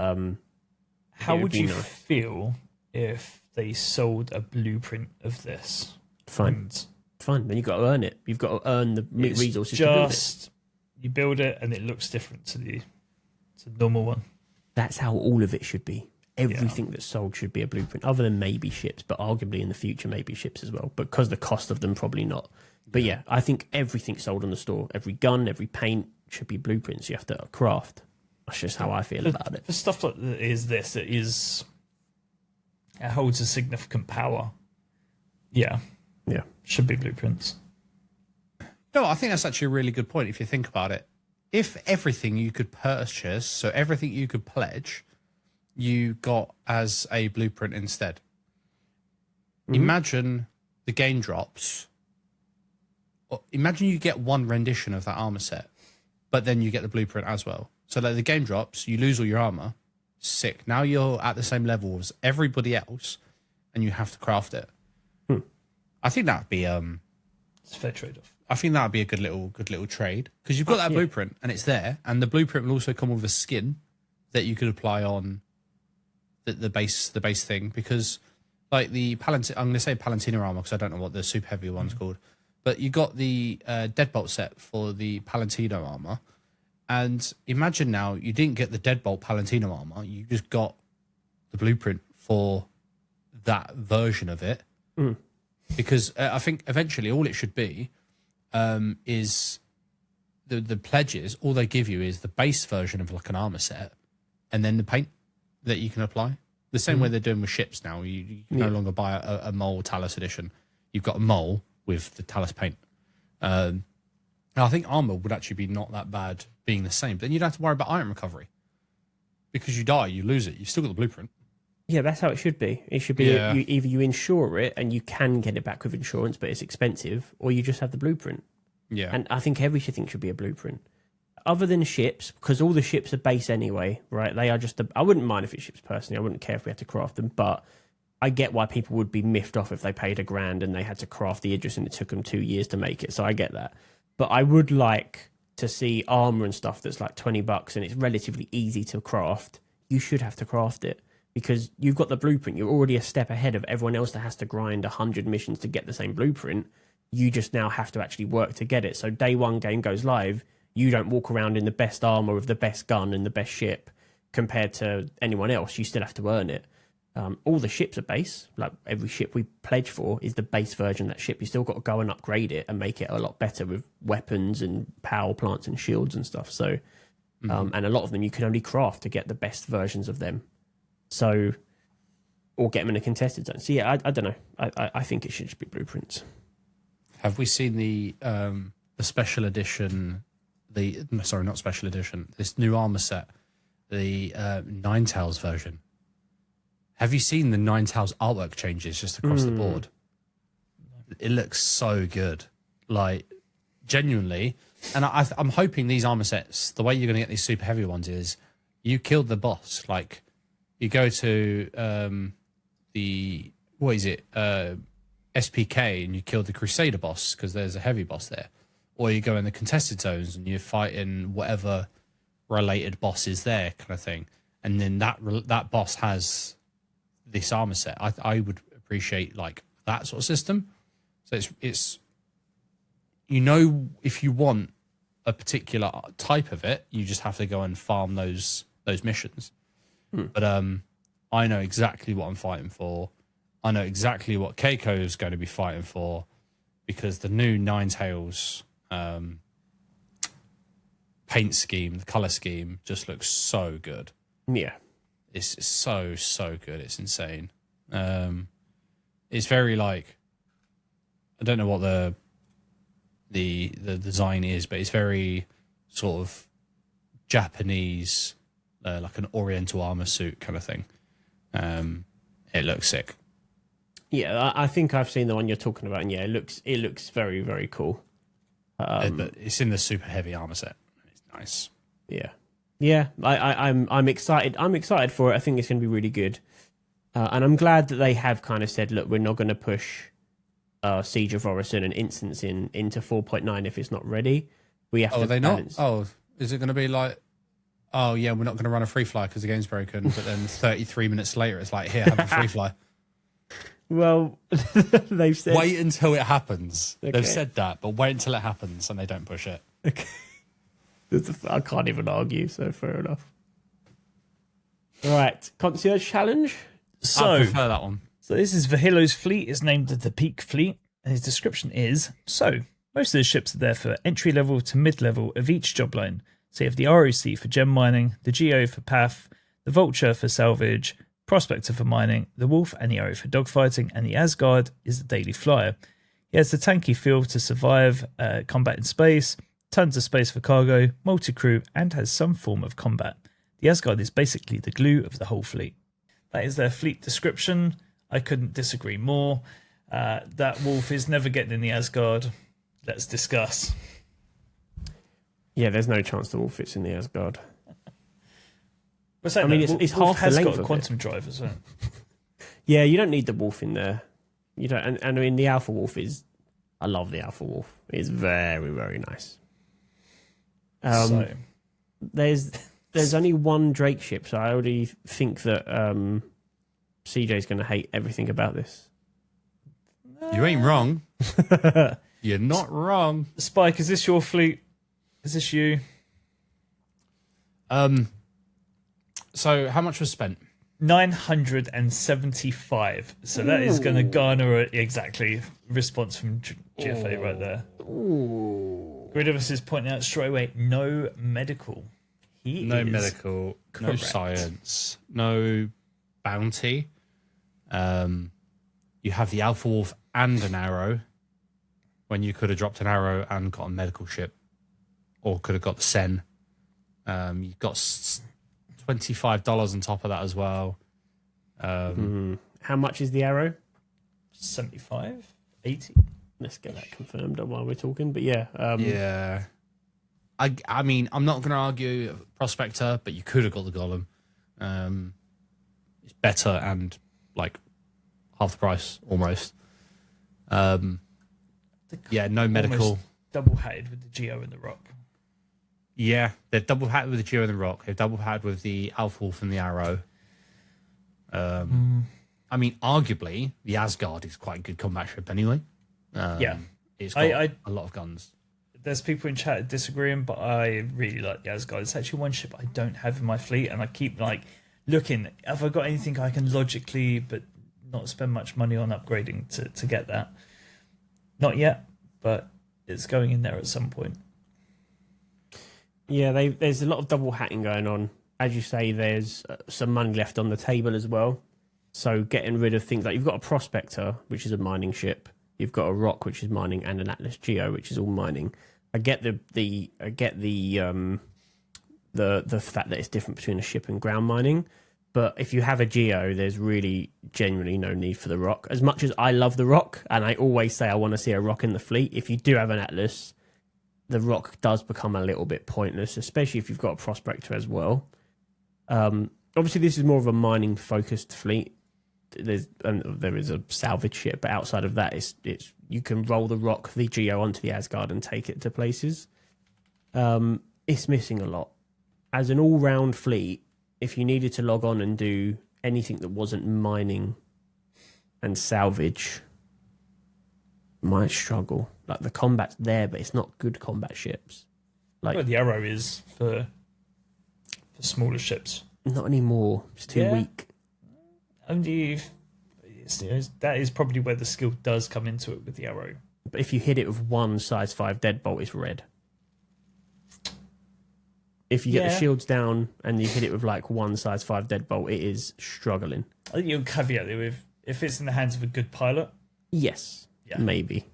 How it would be you nice. feel if they sold a blueprint of this? Fine. And Fine. Then you've got to earn it. You've got to earn the it's resources to build it. just you build it and it looks different to the normal one. That's how all of it should be. Everything that's sold should be a blueprint, other than maybe ships, but arguably in the future, maybe ships as well. But because the cost of them, probably not. But yeah, I think everything sold on the store, every gun, every paint should be blueprints you have to craft. That's just how I feel about it. For stuff like that it holds a significant power. Yeah, Yeah. should be blueprints. No, I think that's actually a really good point if you think about it. If everything you could purchase, so everything you could pledge, you got as a blueprint instead. Imagine the game drops. Or imagine you get one rendition of that armor set, but then you get the blueprint as well. So like the game drops, you lose all your armor. Sick. Now you're at the same level as everybody else, and you have to craft it. I think that'd be It's a fair trade-off. I think that would be a good little trade because you've got that blueprint and it's there, and the blueprint will also come with a skin that you could apply on the base thing. Because like the I'm going to say Palantina armor because I don't know what the super heavy one's called, but you got the Deadbolt set for the Palantino armor, and imagine now you didn't get the Deadbolt Palantino armor, you just got the blueprint for that version of it. Because I think eventually all it should be is the pledges. All they give you is the base version of like an armor set, and then the paint that you can apply. The same way they're doing with ships now. You can no longer buy a Mole Talos edition. You've got a Mole with the Talos paint. I think armor would actually be not that bad being the same. But then you don't have to worry about item recovery because you die, you lose it. You've still got the blueprint. Yeah, that's how it should be. It should be either you insure it and you can get it back with insurance, but it's expensive, or you just have the blueprint. Yeah, And I think everything should be a blueprint. Other than ships, because all the ships are base anyway, right? They are just I wouldn't mind if it's ships personally. I wouldn't care if we had to craft them, but I get why people would be miffed off if they paid $1,000 and they had to craft the Idris and it took them 2 years to make it. So I get that. But I would like to see armor and stuff that's like $20 and it's relatively easy to craft. You should have to craft it because you've got the blueprint. You're already a step ahead of everyone else that has to grind 100 missions to get the same blueprint. You just now have to actually work to get it. So day one game goes live, you don't walk around in the best armor with the best gun and the best ship compared to anyone else. You still have to earn it. All the ships are base. Like every ship we pledge for is the base version of that ship. You still got to go and upgrade it and make it a lot better with weapons and power plants and shields and stuff. So, and a lot of them you can only craft to get the best versions of them. So, or get them in a contested zone. So yeah, I don't know. I think it should just be blueprints. have we seen the special edition? Sorry, not special edition. This new armor set, the Ninetales version. Have you seen the Ninetales artwork changes just across the board? It looks so good, like genuinely. And I'm hoping these armor sets, the way you're going to get these super heavy ones is you killed the boss. Like you go to SPK and you kill the Crusader boss because there's a heavy boss there, or you go in the contested zones and you're fighting whatever related boss is there, kind of thing. And then that boss has this armor set. I would appreciate like that sort of system. So it's if you want a particular type of it, you just have to go and farm those missions. But I know exactly what I'm fighting for. I know exactly what Keiko is going to be fighting for because the new Ninetales paint scheme, the color scheme, just looks so good. Yeah. It's so good. It's insane. It's very like, I don't know what the design is, but it's very sort of Japanese, like an Oriental armor suit kind of thing. It looks sick. Yeah, I think I've seen the one you're talking about, and yeah, it looks very, very cool. It's in the super heavy armor set. It's nice. Yeah. I'm excited. I'm excited for it. I think it's going to be really good, and I'm glad that they have kind of said, look, we're not going to push Siege of Orison and Instance into 4.9 if it's not ready. We have to. Are they balance. not? Oh, is it going to be like? Oh yeah, we're not going to run a free fly because the game's broken. But then 33 minutes later, it's like, here, have a free fly. Well, they've said Wait until it happens. Okay. They've said that, but wait until it happens and they don't push it. Okay. I can't even argue, so fair enough. All right, Concierge Challenge. I So, prefer that one. so this is Vahillo's fleet. Is named the Peak Fleet, and his description is: so most of the ships are there for entry level to mid level of each job line. So you have the ROC for gem mining, the Geo for PAF, the Vulture for salvage, Prospector for mining, the Wolf and the Arrow for dogfighting, and the Asgard is the daily flyer. He has the tanky feel to survive combat in space, tons of space for cargo, multi-crew, and has some form of combat. The Asgard is basically the glue of the whole fleet. That is their fleet description. I couldn't disagree more. That Wolf is never getting in the Asgard. Let's discuss. Yeah, there's no chance the Wolf fits in the Asgard. I mean, it's half the has length got a of quantum drive as well. Yeah, you don't need the Wolf in there. You don't, and I mean the Alpha Wolf is. I love the Alpha Wolf. It's very, very nice. So There's only one Drake ship, so I already think that CJ's going to hate everything about this. You ain't wrong. You're not wrong. Spike, is this your fleet? Is this you? So how much was spent? 975. So that is going to garner exactly response from GFA right there. Gridivus is pointing out straight away, no medical. No medical, no correct. science, no bounty. You have the Alpha Wolf and an arrow when you could have dropped an arrow and got a medical ship, or could have got the Sen. You've got $25 on top of that as well. How much is the Arrow? 75, 80. Let's get that confirmed while we're talking. But yeah, Yeah. I mean, I'm not going to argue Prospector, but you could have got the Golem. It's better and like half the price almost. Yeah, no medical. Almost double-hatted with the Geo and the Rock. Yeah, they're double hatted with the Geo and the Rock. They're double hatted with the Alpha Wolf and the Arrow. I mean, arguably, the Asgard is quite a good combat ship anyway. Yeah. It's got a lot of guns. There's people in chat disagreeing, but I really like the Asgard. It's actually one ship I don't have in my fleet, and I keep like looking. Have I got anything I can logically, but not spend much money on upgrading to get that? Not yet, but it's going in there at some point. yeah, there's a lot of double hatting going on. As you say, there's some money left on the table as well. So getting rid of things like you've got a Prospector, which is a mining ship. You've got a Rock, which is mining, and an Atlas Geo, which is all mining. I get the fact that it's different between a ship and ground mining, but if you have a Geo, there's really genuinely no need for the Rock. As much as I love the Rock, and I always say I want to see a Rock in the fleet, if you do have an Atlas, the Rock does become a little bit pointless, especially if you've got a Prospector as well. Obviously, this is more of a mining focused fleet. There is a salvage ship, but outside of that, it's you can roll the Rock, the Geo onto the Asgard and take it to places. It's missing a lot. As an all-round fleet, if you needed to log on and do anything that wasn't mining and salvage, might struggle. Like the combat's there, but it's not good combat ships. Like Well, the Arrow is for smaller ships. not anymore. It's too Yeah. weak. Only that is probably where the skill does come into it with the Arrow. But if you hit it with one size 5 deadbolt, it's red. If you get the Yeah. shields down and you hit it with like 1 size 5 deadbolt, it is struggling. I think you'll caveat it with if it's in the hands of a good pilot. Yes, Yeah. maybe.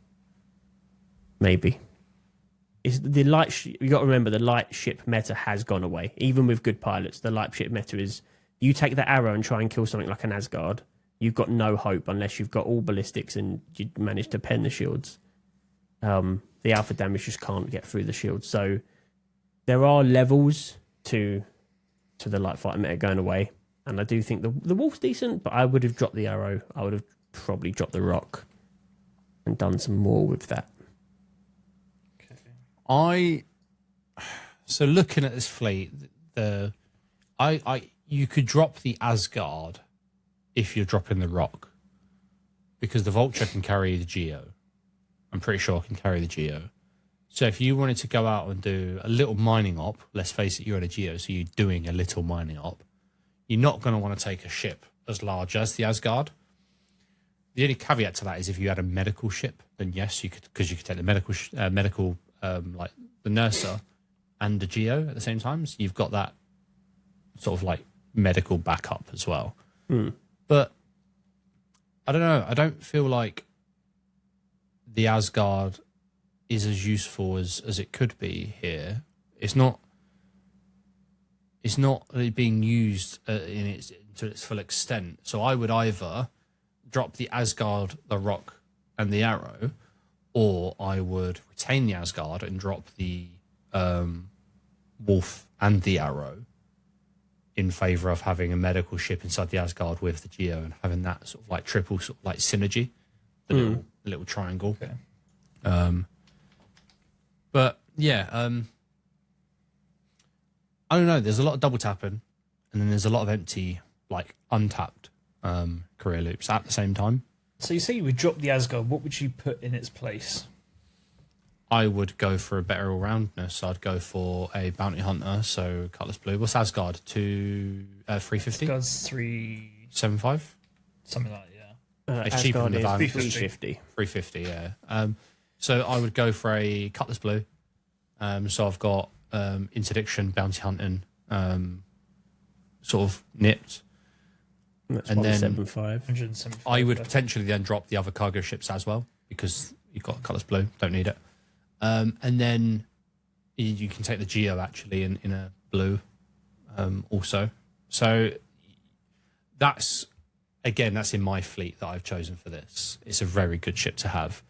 It's the you got to remember the light ship meta has gone away. Even with good pilots, the light ship meta is you take the arrow and try and kill something like an Asgard. You've got no hope unless you've got all ballistics and you manage to pen the shields. The alpha damage just can't get through the shields. So there are levels to the light fighter meta going away, and I do think the wolf's decent, but I would have dropped the arrow. I would have probably dropped the rock and done some more with that. So looking at this fleet, you could drop the Asgard if you're dropping the rock, because the Vulture can carry the Geo. I'm pretty sure I can carry the Geo. So if you wanted to go out and do a little mining op, let's face it, you're on a Geo, so you're doing a little mining op. You're not going to want to take a ship as large as the Asgard. The only caveat to that is if you had a medical ship, then yes, you could, because you could take the medical like the Nursa and the Geo at the same time. So you've got that sort of like medical backup as well. But I don't know. I don't feel like the Asgard is as useful as it could be here. It's not really being used to its full extent. So I would either drop the Asgard, the rock, and the arrow, or I would retain the Asgard and drop the wolf and the arrow in favour of having a medical ship inside the Asgard with the Geo and having that sort of like triple sort of like synergy, the little triangle. Okay. But yeah, I don't know. There's a lot of double tapping, and then there's a lot of empty, like untapped career loops at the same time. So you say you would drop the Asgard. What would you put in its place? I would go for a better all-roundness. I'd go for a bounty hunter, so Cutlass Blue. What's Asgard? 350? Asgard's 75? something like that. It's cheaper than the van. 350. 350, yeah. So I would go for a Cutlass Blue. So I've got interdiction, bounty hunting, sort of nipped. That's And then 175. 175. I would potentially then drop the other cargo ships as well, because you've got Cutlass Blue, don't need it. And then you can take the Geo actually in a blue also. So that's in my fleet that I've chosen for this. It's a very good ship to have.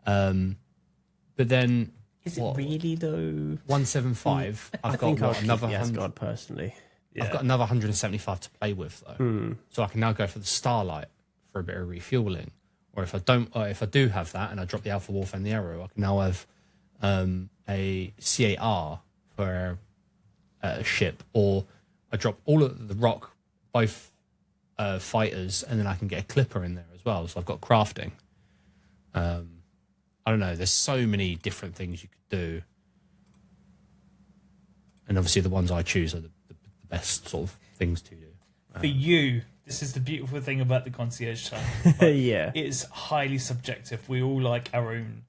But then Is it really though? 175. I've got I'll keep another the 100. Asgard personally. Yeah. I've got another 175 to play with though, so I can now go for the Starlight for a bit of refueling. Or if I don't, or if I do have that and I drop the Alpha Wolf and the Arrow, I can now have a CAR for a ship, or I drop all of the rock, both fighters, and then I can get a Clipper in there as well. So I've got crafting. I don't know. There's so many different things you could do, and obviously the ones I choose are the best sort of things to do. For you, this is the beautiful thing about the concierge time. Yeah. It is highly subjective. We all like our own.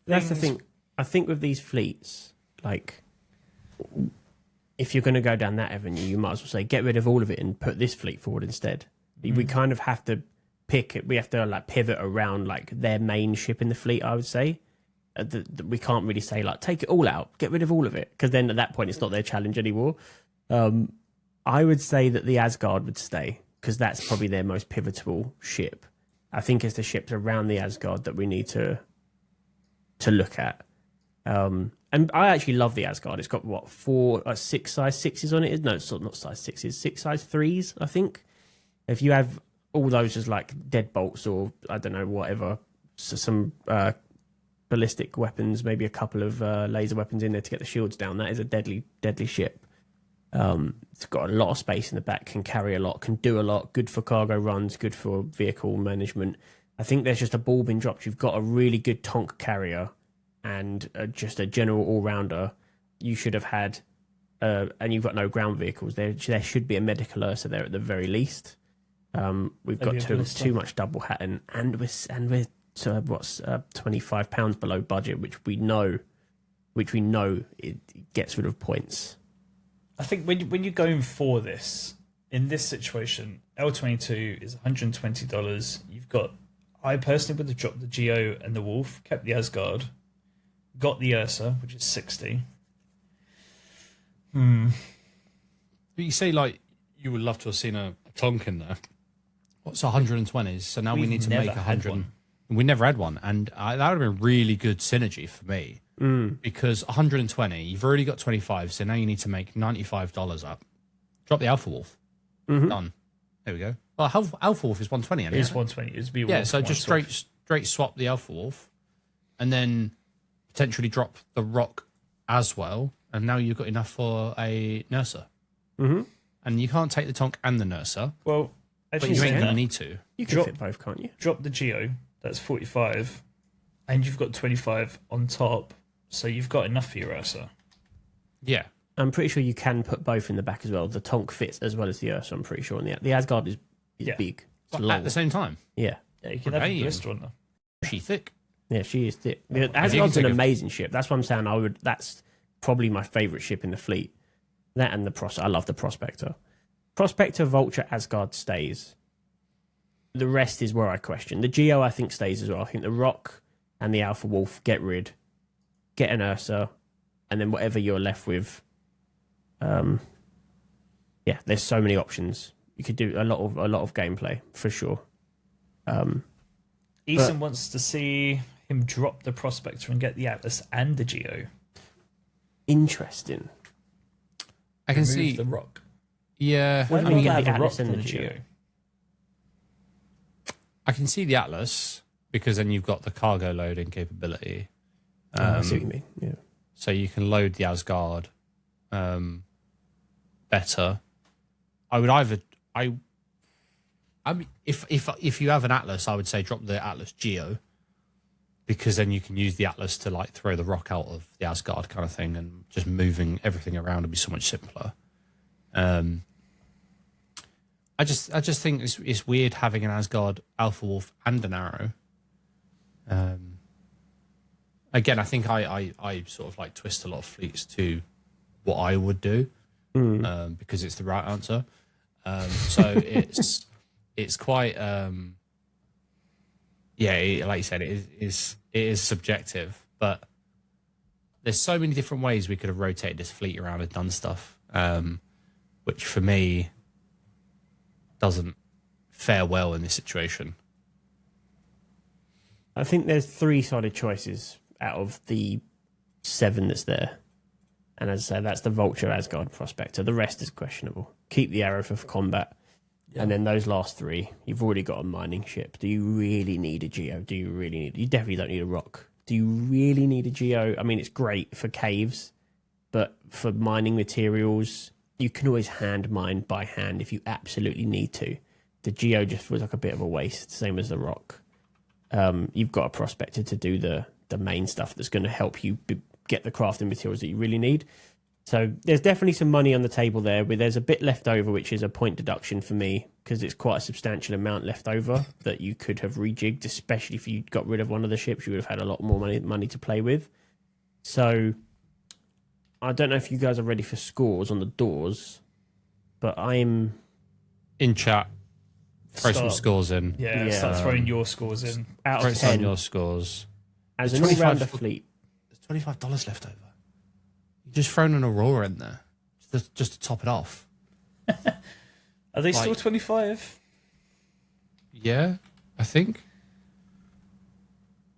That's the things. thing. I think with these fleets, like, if you're going to go down that avenue, you might as well say get rid of all of it and put this fleet forward instead. We kind of have to pick it. We have to like pivot around like their main ship in the fleet. I would say we can't really say like take it all out, get rid of all of it, because then at that point it's not their challenge anymore. I would say that the Asgard would stay, because that's probably their most pivotal ship. I think it's the ships around the Asgard that we need to look at. And I actually love the Asgard. It's got what, 6 size 6s on it? No, it's not size 6s, 6 size 3s, I think. If you have all those as like deadbolts or I don't know, whatever, so some ballistic weapons, maybe a couple of laser weapons in there to get the shields down, that is a deadly ship. It's got a lot of space in the back, can carry a lot, can do a lot, good for cargo runs, good for vehicle management. I think there's just a ball being dropped. You've got a really good tonk carrier and just a general all-rounder. You should have had, and you've got no ground vehicles. There should be a medical Ursa there at the very least. We've got too much double hatting, and we're £25 below budget, which we know it gets rid of points. I think when you're going for this, in this situation, L22 is $120. You've got, I personally would have dropped the Geo and the Wolf, kept the Asgard, got the Ursa, which is 60. But you say like you would love to have seen a Tonk in there. What's 120s? So now we We've need to never make had 100. one. We never had one, and that would have been really good synergy for me because 120, you've already got 25, so now you need to make $95 up. Drop the Alpha Wolf. Done. There we go. Well, Alpha Wolf is 120. It is 120. It would be Yeah, so just straight swap the Alpha Wolf, and then potentially drop the Rock as well, and now you've got enough for a Nurser. And you can't take the Tonk and the Nurser, Well, but actually, you ain't saying going to that, need to. You can fit both, can't you? drop the Geo. That's 45, and you've got 25 on top, so you've got enough for your Ursa. Yeah. I'm pretty sure you can put both in the back as well. The Tonk fits as well as the Ursa, I'm pretty sure. And the Asgard is Yeah. big. It's But long. at the same time, Yeah. Yeah, you can have a Damn. blister on there. she thick. Yeah, she is thick. The you can Asgard's an take a- amazing ship. That's what I'm saying. That's probably my favourite ship in the fleet. That and I love the Prospector. Prospector, Vulture, Asgard stays. The rest is where I question. The Geo, I think, stays as well. I think the Rock and the Alpha Wolf get rid, get an Ursa, and then whatever you're left with. Yeah, there's so many options. You could do a lot of gameplay for sure. Eason wants to see him drop the Prospector and get the Atlas and the Geo. Interesting. I can Remove see. the Rock. Yeah, Why I not mean, have the a Atlas Rock and than the a Geo. Geo? I can see the Atlas because then you've got the cargo loading capability, I see what you mean. Yeah. so you can load the Asgard better. I would either I mean, if you have an Atlas, I would say drop the Atlas Geo because then you can use the Atlas to like throw the Rock out of the Asgard kind of thing, and just moving everything around would be so much simpler. I just think it's weird having an Asgard Alpha Wolf and an Arrow. Again, I think I sort of like twist a lot of fleets to what I would do because it's the right answer. So it's quite like you said, it is subjective, but there's so many different ways we could have rotated this fleet around and done stuff, which for me doesn't fare well in this situation. I think there's 3 solid choices out of the 7 that's there. And as I say, that's the Vulture, Asgard, Prospector. The rest is questionable. Keep the Arrow for combat. Yeah. And then those last 3, you've already got a mining ship. Do you really need a Geo? You definitely don't need a Rock. Do you really need a Geo? I mean, it's great for caves, but for mining materials, you can always hand mine by hand if you absolutely need to. The Geo just feels like a bit of a waste, same as the Rock. You've got a Prospector to do the main stuff that's going to help you get the crafting materials that you really need. So there's definitely some money on the table there. But there's a bit left over, which is a point deduction for me, because it's quite a substantial amount left over that you could have rejigged, especially if you got rid of one of the ships. You would have had a lot more money to play with. So I don't know if you guys are ready for scores on the doors, but I'm... In chat, throw some Start- scores in. Yeah, start throwing your scores in. out Throw of some 10 your scores. as an 25 all-rounder fleet. There's $25 left over. You just thrown an Aurora in there just to top it off. Are they still Like- 25? Yeah, I think.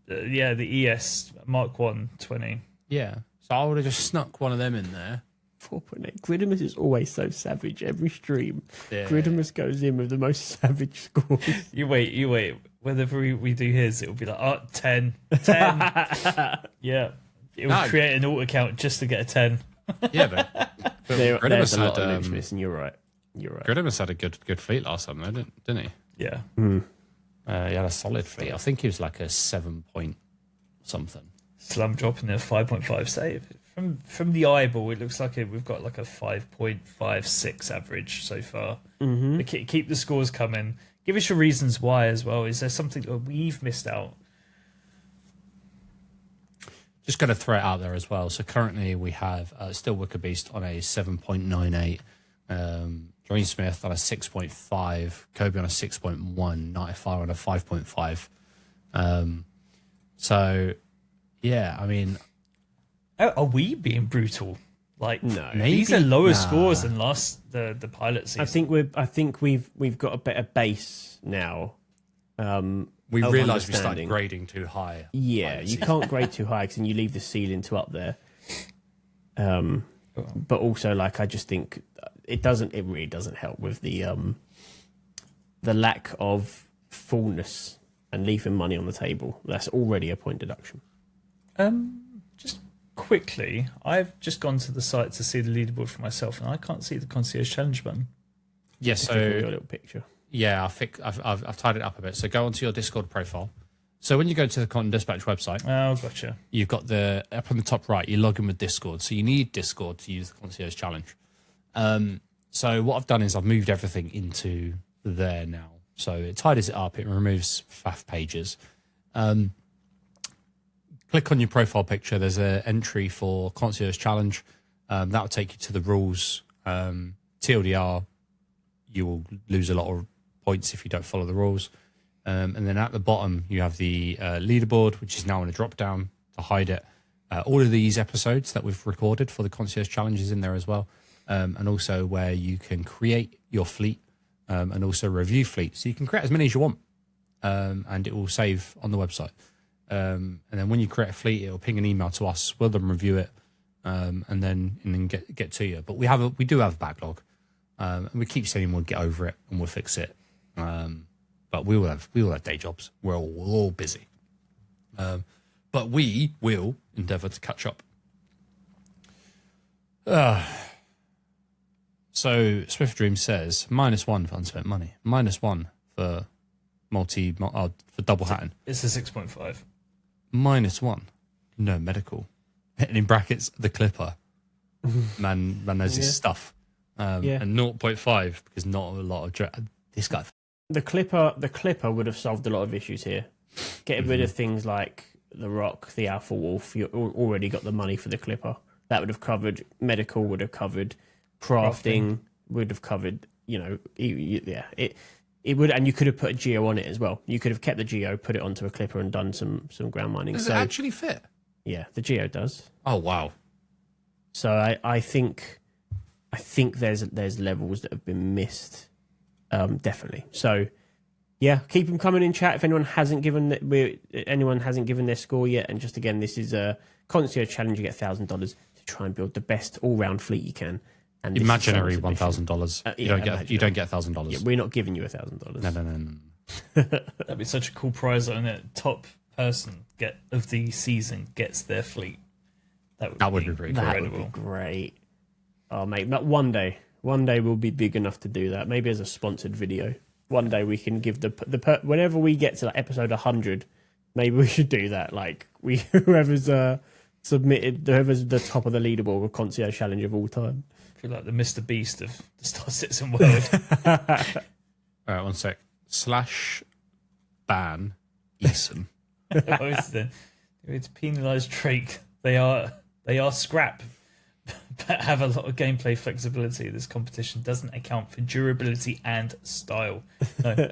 Yeah, the ES Mark 1 20. Yeah. So I would have just snuck one of them in there. 4.8. Gridimus is always so savage every stream. Yeah. Gridimus goes in with the most savage scores. You wait. Whenever we do his, it'll be like, 10. 10. Yeah. It will No. create an alt account just to get a 10. Yeah, but There's Gridimus a lot had, of loops missing. You're right. Gridimus had a good fleet last time, though, didn't he? Yeah. He had a solid fleet. I think he was like a 7 point something. Slum dropping a 5.5 save. From the eyeball, it looks like we've got like a 5.56 average so far. Mm-hmm. Keep the scores coming. Give us your reasons why as well. Is there something that we've missed out? just going to throw it out there as well. So currently we have still Wicker Beast on a 7.98, Dream Smith on a 6.5, Kobe on a 6.1, Night Fire on a 5.5. So, yeah, I mean, Are we being brutal? Like, No. these are lower Nah. scores than the pilot season. I think we've got a better base now. we of realised we started understanding. grading too high. Yeah, you can't grade too high because then you leave the ceiling too up there. But also, like, I just think it really doesn't help with the lack of fullness and leaving money on the table. That's already a point deduction. Just quickly, I've just gone to the site to see the leaderboard for myself, and I can't see the concierge challenge button. Yes, Click on your so little picture. yeah, I've tied it up a bit. So go onto your Discord profile. So when you go to the Content Dispatch website, Oh, gotcha. you've got up on the top right, you log in with Discord. So you need Discord to use the Concierge Challenge. So what I've done is I've moved everything into there now. So it tidies it up. It removes faff pages. Click on your profile picture. There's an entry for Concierge Challenge. That will take you to the rules. TLDR, you will lose a lot of points if you don't follow the rules. And then at the bottom, you have the leaderboard, which is now in a drop down to hide it. All of these episodes that we've recorded for the Concierge Challenge is in there as well. And also where you can create your fleet and also review fleet. So you can create as many as you want and it will save on the website. And then when you create a fleet, it'll ping an email to us. We'll then review it and then get to you. But we do have a backlog. And we keep saying we'll get over it and we'll fix it. But we will have day jobs. We're all busy. But we will endeavour to catch up. So Swift Dream says -1 for unspent money, -1 for for double hatting, It's a 6.5. -1 no medical, and in brackets the Clipper man knows his stuff, and 0.5 because not a lot of this guy. The Clipper would have solved a lot of issues here. Getting rid of things like the Rock, the Alpha Wolf. You already got the money for the Clipper. That would have covered medical. Would have covered crafting. Would have covered. It would, and you could have put a Geo on it as well. You could have kept the Geo, put it onto a Clipper, and done some ground mining. Does it actually fit? Yeah, the Geo does. Oh wow! So I think there's levels that have been missed. Definitely. So, yeah, keep them coming in chat. If anyone hasn't given their score yet, and just again, this is a Concierge Challenge. You get $1,000 to try and build the best all-round fleet you can. And Imaginary $1,000. You don't get $1,000. Yeah, we're not giving you $1,000. No. That'd be such a cool prize on it. Top person of the season gets their fleet. That would be pretty That incredible. would be great. Oh, mate, but one day we'll be big enough to do that. Maybe as a sponsored video. One day we can give whenever we get to like episode 100, maybe we should do that. Like whoever's submitted, whoever's the top of the leaderboard with Concierge Challenge of all time. I feel like the Mr. Beast of the Star Citizen world. All right, 1 sec. /ban Eason. It's penalised Drake. They are scrap, but have a lot of gameplay flexibility. This competition doesn't account for durability and style. No,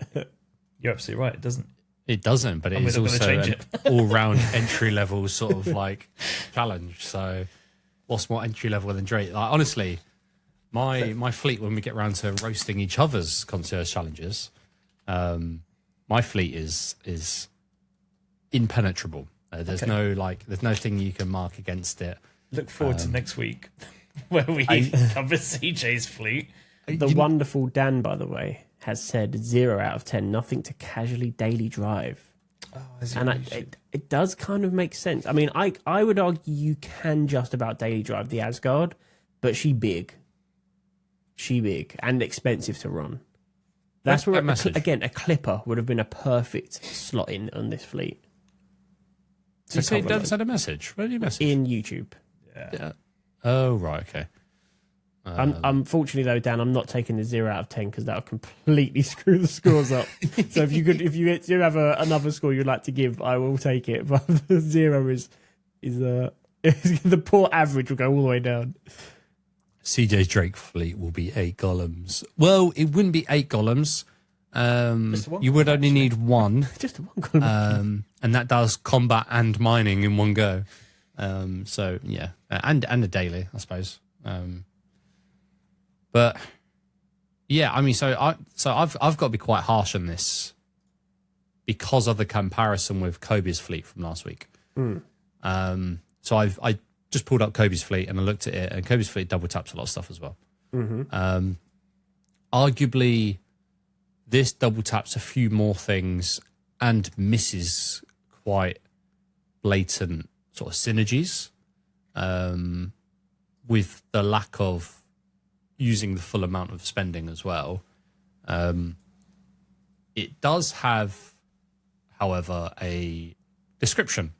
you're absolutely right. It doesn't. It doesn't, but it is also an all-round entry-level sort of like challenge. So, what's more entry-level than Drake? Like, honestly, my fleet, when we get round to roasting each other's concierge challenges, my fleet is impenetrable. There's no thing you can mark against it. Look forward to next week where we cover CJ's fleet. The wonderful Dan, by the way, has said 0 out of 10, nothing to casually daily drive. And it does kind of make sense. I mean, I would argue you can just about daily drive the Asgard, but she big and expensive to run. That's where again a Clipper would have been a perfect slot in on this fleet. Did you say Dan sent a message? Where did you message? In YouTube. Yeah. Oh right, okay. Unfortunately, though, Dan, I'm not taking the 0 out of 10 because that'll completely screw the scores up. So if you do have another score you'd like to give, I will take it. But the 0 is is the poor average will go all the way down. CJ Drake fleet will be 8 golems. Well, it wouldn't be 8 golems. one You would golem, only need one, Just one column. and that does combat and mining in one go. So yeah, and a daily, I suppose. But yeah, I mean, so I've got to be quite harsh on this because of the comparison with Kobe's fleet from last week. So I just pulled up Kobe's fleet and I looked at it, and Kobe's fleet double taps a lot of stuff as well. Arguably, this double taps a few more things and misses quite blatant sort of synergies with the lack of using the full amount of spending as well. It does have, however, a description.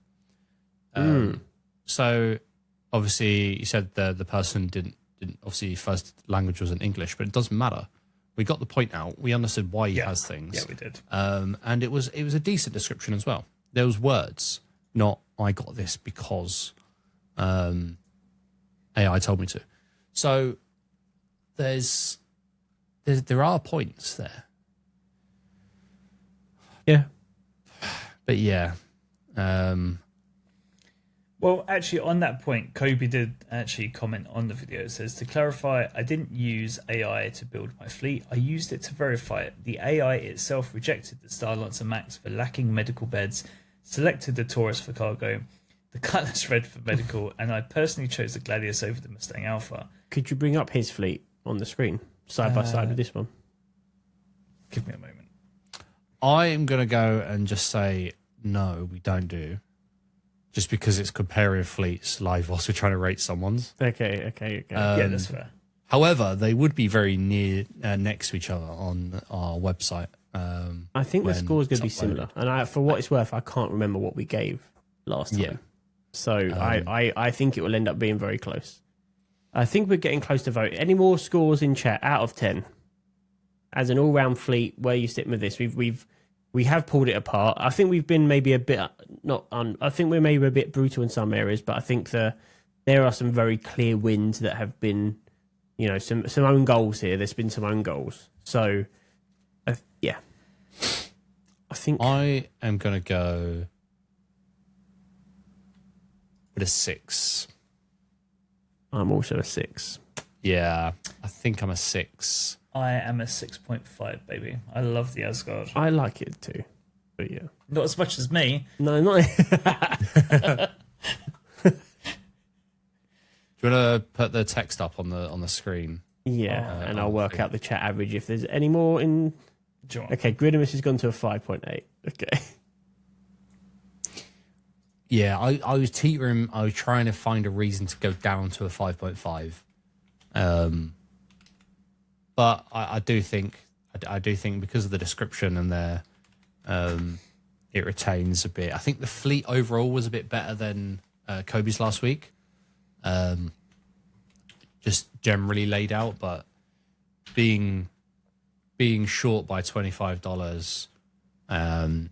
So obviously you said the person didn't obviously first language wasn't English, but it doesn't matter. We got the point out. We understood why he has things. Yeah, we did. And it was a decent description as well. There was words, not I got this because AI told me to. So there are points there. Yeah. But yeah. Well, actually, on that point, Kobe did actually comment on the video. It says, to clarify, I didn't use AI to build my fleet. I used it to verify it. The AI itself rejected the Starlancer Max for lacking medical beds, selected the Taurus for cargo, the Cutlass Red for medical, and I personally chose the Gladius over the Mustang Alpha. Could you bring up his fleet on the screen, side by side with this one? Give me a moment. I am going to go and just say, no, we don't do. Just because it's comparing fleets live whilst we're trying to rate someone's. Okay. Yeah, that's fair. However, they would be very near next to each other on our website. I think the when score is going to be it's uploaded. similar. And for what it's worth, I can't remember what we gave last time. Yeah. So I think it will end up being very close. I think we're getting close to vote. Any more scores in chat out of 10? As an all-round fleet, where are you sitting with this? We have pulled it apart. I think we've been maybe a bit I think we're maybe a bit brutal in some areas, but I think there are some very clear wins that have been, some own goals here. There's been some own goals. So, yeah, I think I am going to go with a 6. I'm also a 6. Yeah, I think I'm a 6. I am a 6.5, baby. I love the Asgard. I like it too, but yeah, Not as much as me. no, not. Do you want to put the text up on the screen? Yeah, and I'll work out the chat average if there's any more in. Do you want- Okay, Gridimus has gone to a 5.8. Okay. Yeah, I was teetering. I was trying to find a reason to go down to a 5.5. But I do think because of the description and their it retains a bit. I think the fleet overall was a bit better than Kobe's last week. Just generally laid out, but being short by $25, and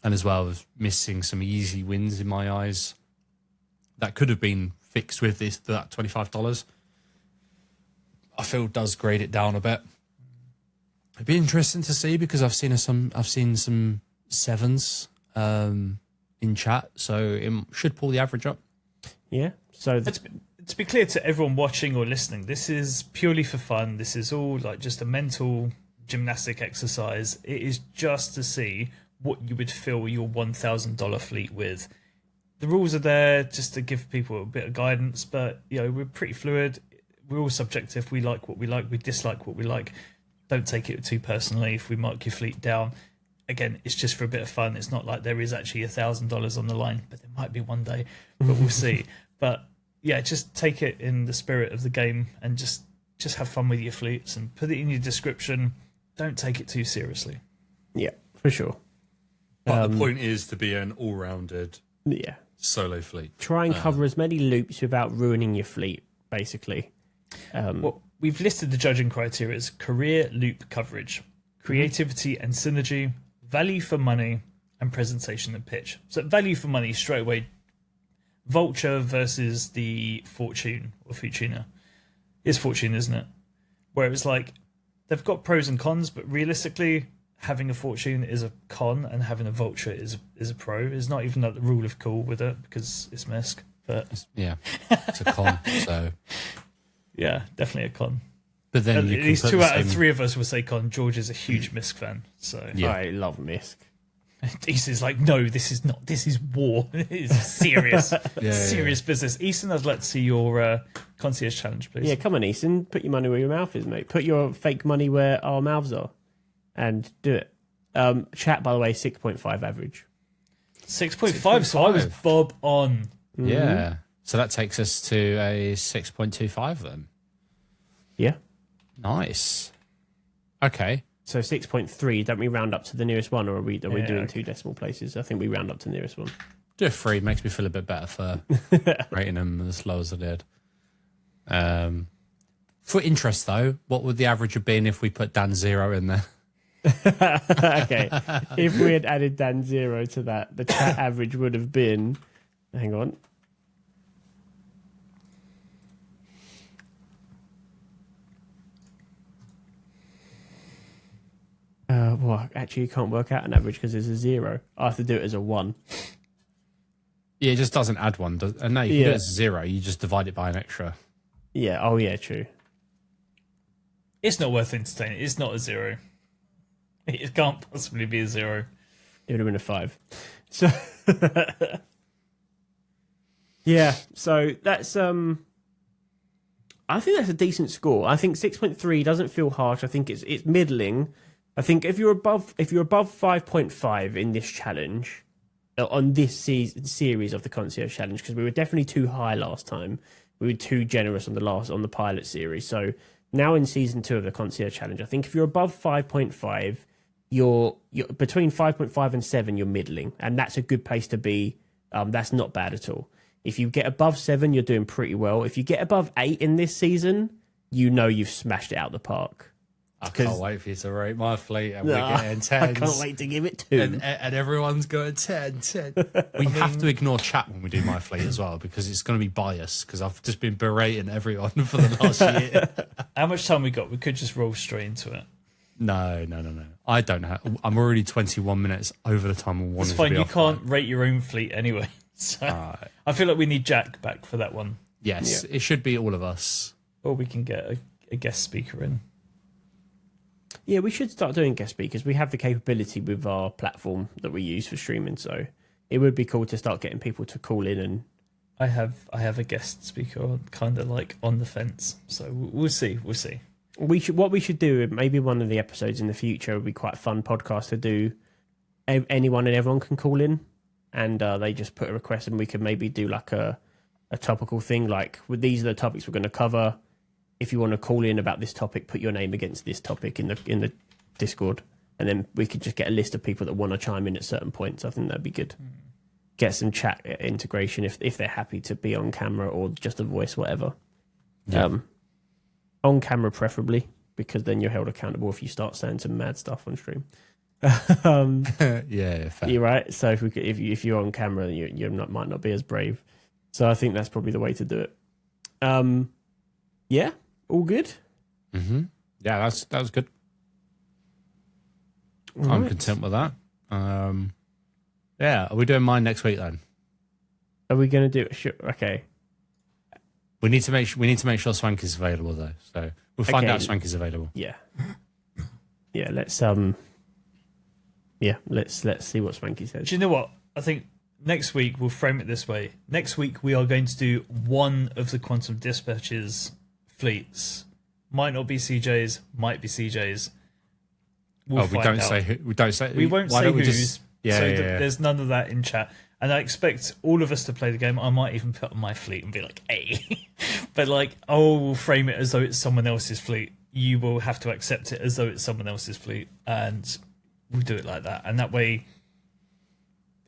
as well as missing some easy wins in my eyes that could have been fixed with that $25. I feel does grade it down a bit. It'd be interesting to see because I've seen some 7s in chat, so it should pull the average up. Yeah. So To be clear to everyone watching or listening, this is purely for fun. This is all like just a mental gymnastic exercise. It is just to see what you would fill your $1,000 fleet with. The rules are there just to give people a bit of guidance, but we're pretty fluid. We're all subjective. We like what we like. We dislike what we like. Don't take it too personally if we mark your fleet down. Again, it's just for a bit of fun. It's not like there is actually $1,000 on the line, but there might be one day, but we'll see. But yeah, just take it in the spirit of the game and just have fun with your fleets and put it in your description. Don't take it too seriously. yeah, for sure. But the point is to be an all-rounded Yeah. solo fleet. Try and cover as many loops without ruining your fleet, basically. Well, we've listed the judging criteria as career loop coverage, creativity and synergy, value for money, and presentation and pitch. So value for money straight away Vulture versus the Fortune or Fortuna. It's Fortune, isn't it? Where it was like they've got pros and cons, but realistically, having a Fortune is a con and having a Vulture is a pro. It's not even like the rule of cool with it because it's Misk. But Yeah, it's a con. So, yeah, definitely a con. but then At you can least put 2 the out of same- 3 of us will say con. George is a huge Misk fan, so Yeah. I love Misk. Easton's like, no, this is not. This is war. It's serious, yeah, serious business. Easton, I'd like to see your concierge challenge, please. Yeah, come on, Easton. Put your money where your mouth is, mate. Put your fake money where our mouths are, and do it. Chat, by the way, 6.5 average. 6.5. So I was 6.5. bob on. Yeah. So that takes us to a 6.25 then. Yeah. Nice. Okay. So 6.3. Don't we round up to the nearest one, or are we Yeah, doing okay. 2 decimal places? I think we round up to the nearest one. Do a 3. Makes me feel a bit better for rating them as low as I did. For interest, though, what would the average have been if we put Dan 0 in there? Okay. If we had added Dan 0 to that, the chat average would have been. Hang on. Well, actually, you can't work out an average because there's a 0. I have to do it as a 1. Yeah, it just doesn't add one. And no, you can do Yeah. it as 0. You just divide it by an extra. Yeah. Oh, yeah. True. It's not worth entertaining. It's not a 0. It can't possibly be a 0. It would have been a 5. So yeah, so that's I think that's a decent score. I think 6.3 doesn't feel harsh. I think it's middling. I think if you're above 5.5 in this challenge, on this series of the concierge challenge, because we were definitely too high last time. We were too generous on the pilot series. So now in season 2 of the concierge challenge, I think if you're above 5.5, you're between 5.5 and 7, you're middling, and that's a good place to be. That's not bad at all. If you get above 7, you're doing pretty well. If you get above 8 in this season, you know you've smashed it out the park. I can't wait for you to rate my fleet, and we're getting 10s. I can't wait to give it 2. And everyone's going 10. We have to ignore chat when we do my fleet as well, because it's going to be biased, because I've just been berating everyone for the last year. How much time we got? We could just roll straight into it. No. I don't have. I'm already 21 minutes over the time I wanted It's to fine. be You off can't rate your own fleet anyway. So Alright. I feel like we need Jack back for that one, Yes, it should be all of us. or we can get a guest speaker in. Yeah, we should start doing guest speakers. We have the capability with our platform that we use for streaming, so it would be cool to start getting people to call in. And I have a guest speaker, kind of like on the fence. So we'll see. what we should do, maybe one of the episodes in the future would be quite a fun podcast to do. Anyone and everyone can call in, and they just put a request, and we can maybe do like a topical thing, like with these are the topics we're going to cover. If you want to call in about this topic, put your name against this topic in the Discord, and then we could just get a list of people that want to chime in at certain points. I think that'd be good. Get some chat integration if they're happy to be on camera or just a voice, whatever. Yeah. On camera preferably, because then you're held accountable if you start saying some mad stuff on stream. Yeah, fair. You're right. So if you're on camera, you might not be as brave. So I think that's probably the way to do it. Yeah, all good. Mm-hmm. Yeah, that was good. All I'm right. content with that. Yeah, are we doing mine next week then? Are we going to do it? Sure. Okay. We need to make sure Swanky's available though. So we'll find Okay. out if Swanky's available. Yeah. Yeah. Let's see what Swanky says. Do you know what? I think next week we'll frame it this way. Next week we are going to do one of the Quantum Dispatches fleets. Might not be CJ's, might be CJ's. We'll we find don't out. say who. We don't say. We won't why say don't we who's. just- Yeah, so yeah, yeah. there's none of that in chat. And I expect all of us to play the game. I might even put on my fleet and be like, hey. But like, I will frame it as though it's someone else's fleet. You will have to accept it as though it's someone else's fleet. And we'll do it like that. And that way,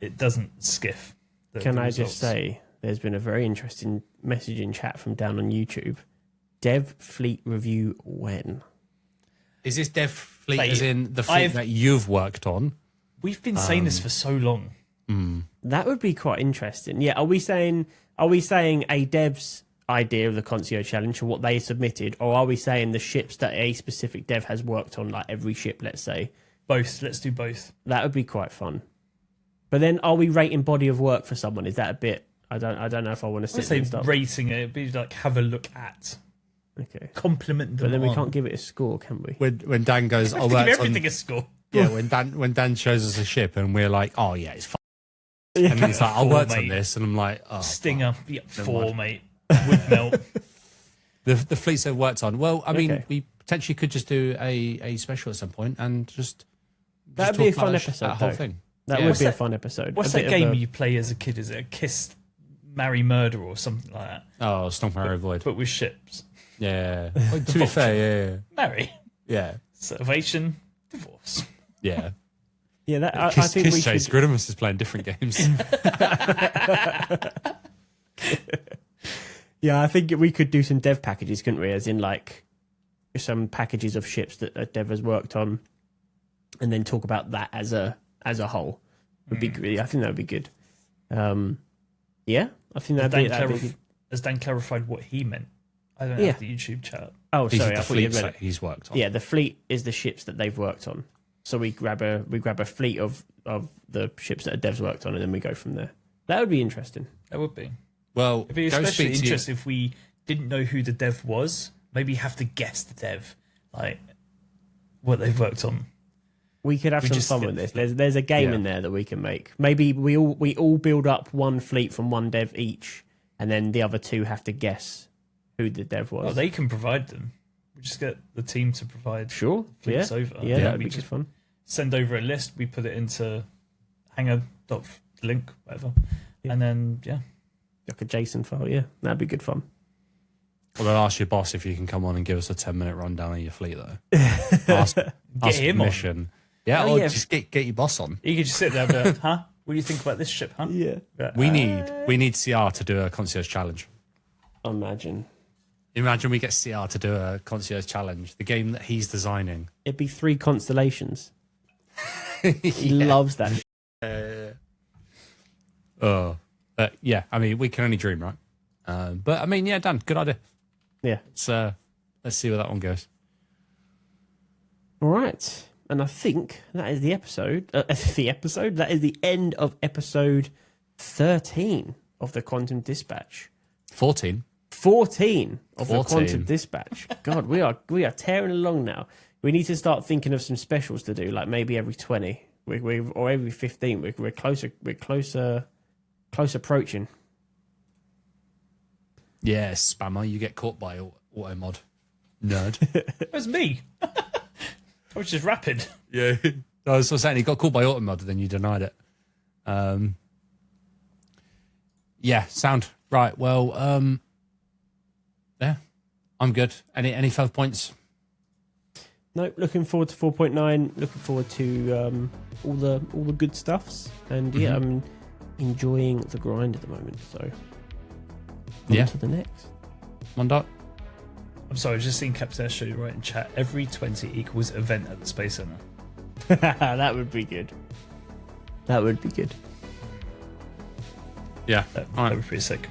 it doesn't skiff. Can the I just results. say, there's been a very interesting message in chat from down on YouTube. Dev fleet review when? Is this Dev fleet Like, as in the fleet that you've worked on? We've been saying this for so long. That would be quite interesting. Yeah, are we saying a dev's idea of the Concierge Challenge or what they submitted, or are we saying the ships that a specific dev has worked on, like every ship, let's say? Both. Let's do both. That would be quite fun. But then, are we rating body of work for someone? Is that a bit? I don't know if I want to I'd sit there say and start. rating it. It'd be like have a look at, Okay. compliment them. But then we on. can't give it a score, can we? When Dan goes, Have oh, to give worked everything on, a score. yeah, when Dan shows us a ship and we're like, oh yeah, it's fine. Yeah. And he's like, I Four, worked on mate. this, and I'm like, oh, Stinger. Yeah, Never 4, mind. mate. Would melt. the fleets they've worked on. Well, I mean, Okay. we potentially could just do a special at some point and just That'd just be a talk about fun that episode, whole though. thing. That Yeah. would What's be a that- fun episode. What's A that bit game of a- you play as a kid? Is it a Kiss, Marry, Murder or something like that? Oh, Stomp Arrow Void. But with ships. Yeah. Well, to be fair, Marry. yeah, Salvation. Divorce. yeah. Yeah, that I Kiss, think we Kiss Chase. should. Gridimus is playing different games. Yeah, I think we could do some dev packages, couldn't we? As in, like, some packages of ships that a dev has worked on, and then talk about that as a whole. Would be good. I think that would be good. Yeah, I think that'd be good. Has Dan clarified what he meant? I don't Yeah. have the YouTube chat. Oh, These sorry, are I the thought you fleets read that it. he's worked on. Yeah, the fleet is the ships that they've worked on. So we grab a fleet of the ships that a dev's worked on, and then we go from there. That would be interesting. That would be. Well, It'd be go especially speak to you. interesting if we didn't know who the dev was. Maybe have to guess the dev, like what they've worked on. We could have We some just fun get with this. the- There's a game Yeah. in there that we can make. Maybe we all build up one fleet from one dev each, and then the other two have to guess who the dev was. Well, they can provide them. We just get the team to provide. Sure, yeah, fleets over. yeah, Yeah, that'd we be just- good fun. Send over a list. We put it into Hangar.link, whatever, Yeah. and then yeah, Like a JSON file, yeah, that'd be good fun. Well, I'll ask your boss if you can come on and give us a 10-minute rundown of your fleet, though. Ask, get ask him on. permission. Yeah, Oh, or yeah. just get your boss on. You could just sit there and be like, huh? What do you think about this ship, huh? Yeah, We need CR to do a concierge challenge. imagine Imagine we get CR to do a concierge challenge, the game that he's designing. it'd be 3 constellations. He loves that. Oh, but yeah, I mean, we can only dream, right? But I mean, yeah, Dan, good idea. Yeah. Let's see where that one goes. All right, and I think that is the episode. That is the end of episode 13 of the Quantum Dispatch. 14. 14 of the 14. Quantum Dispatch. God, we are tearing along now. We need to start thinking of some specials to do, like maybe every 20, or every 15. We're closer. We're closer approaching. Yeah, spammer, you get caught by auto mod. Nerd. It was me. I was just rapid. Yeah. I was saying he got caught by auto mod, then you denied it. Yeah, sound. Right, well, yeah, I'm good. Any further points? No, looking forward to 4.9. Looking forward to all the good stuffs, and yeah, I'm enjoying the grind at the moment. So on Yeah. to the next. One dot. I'm sorry, I was just seeing Captain show you right in chat. Every 20 equals event at the Space Center. That would be good. That would be good. Yeah. That All right. would be pretty sick.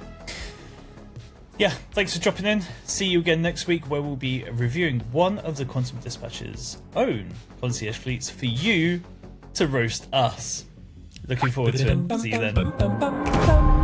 Yeah, thanks for dropping in. See you again next week, where we'll be reviewing one of the Quantum Dispatch's own concierge fleets for you to roast us. Looking forward to it. See you then.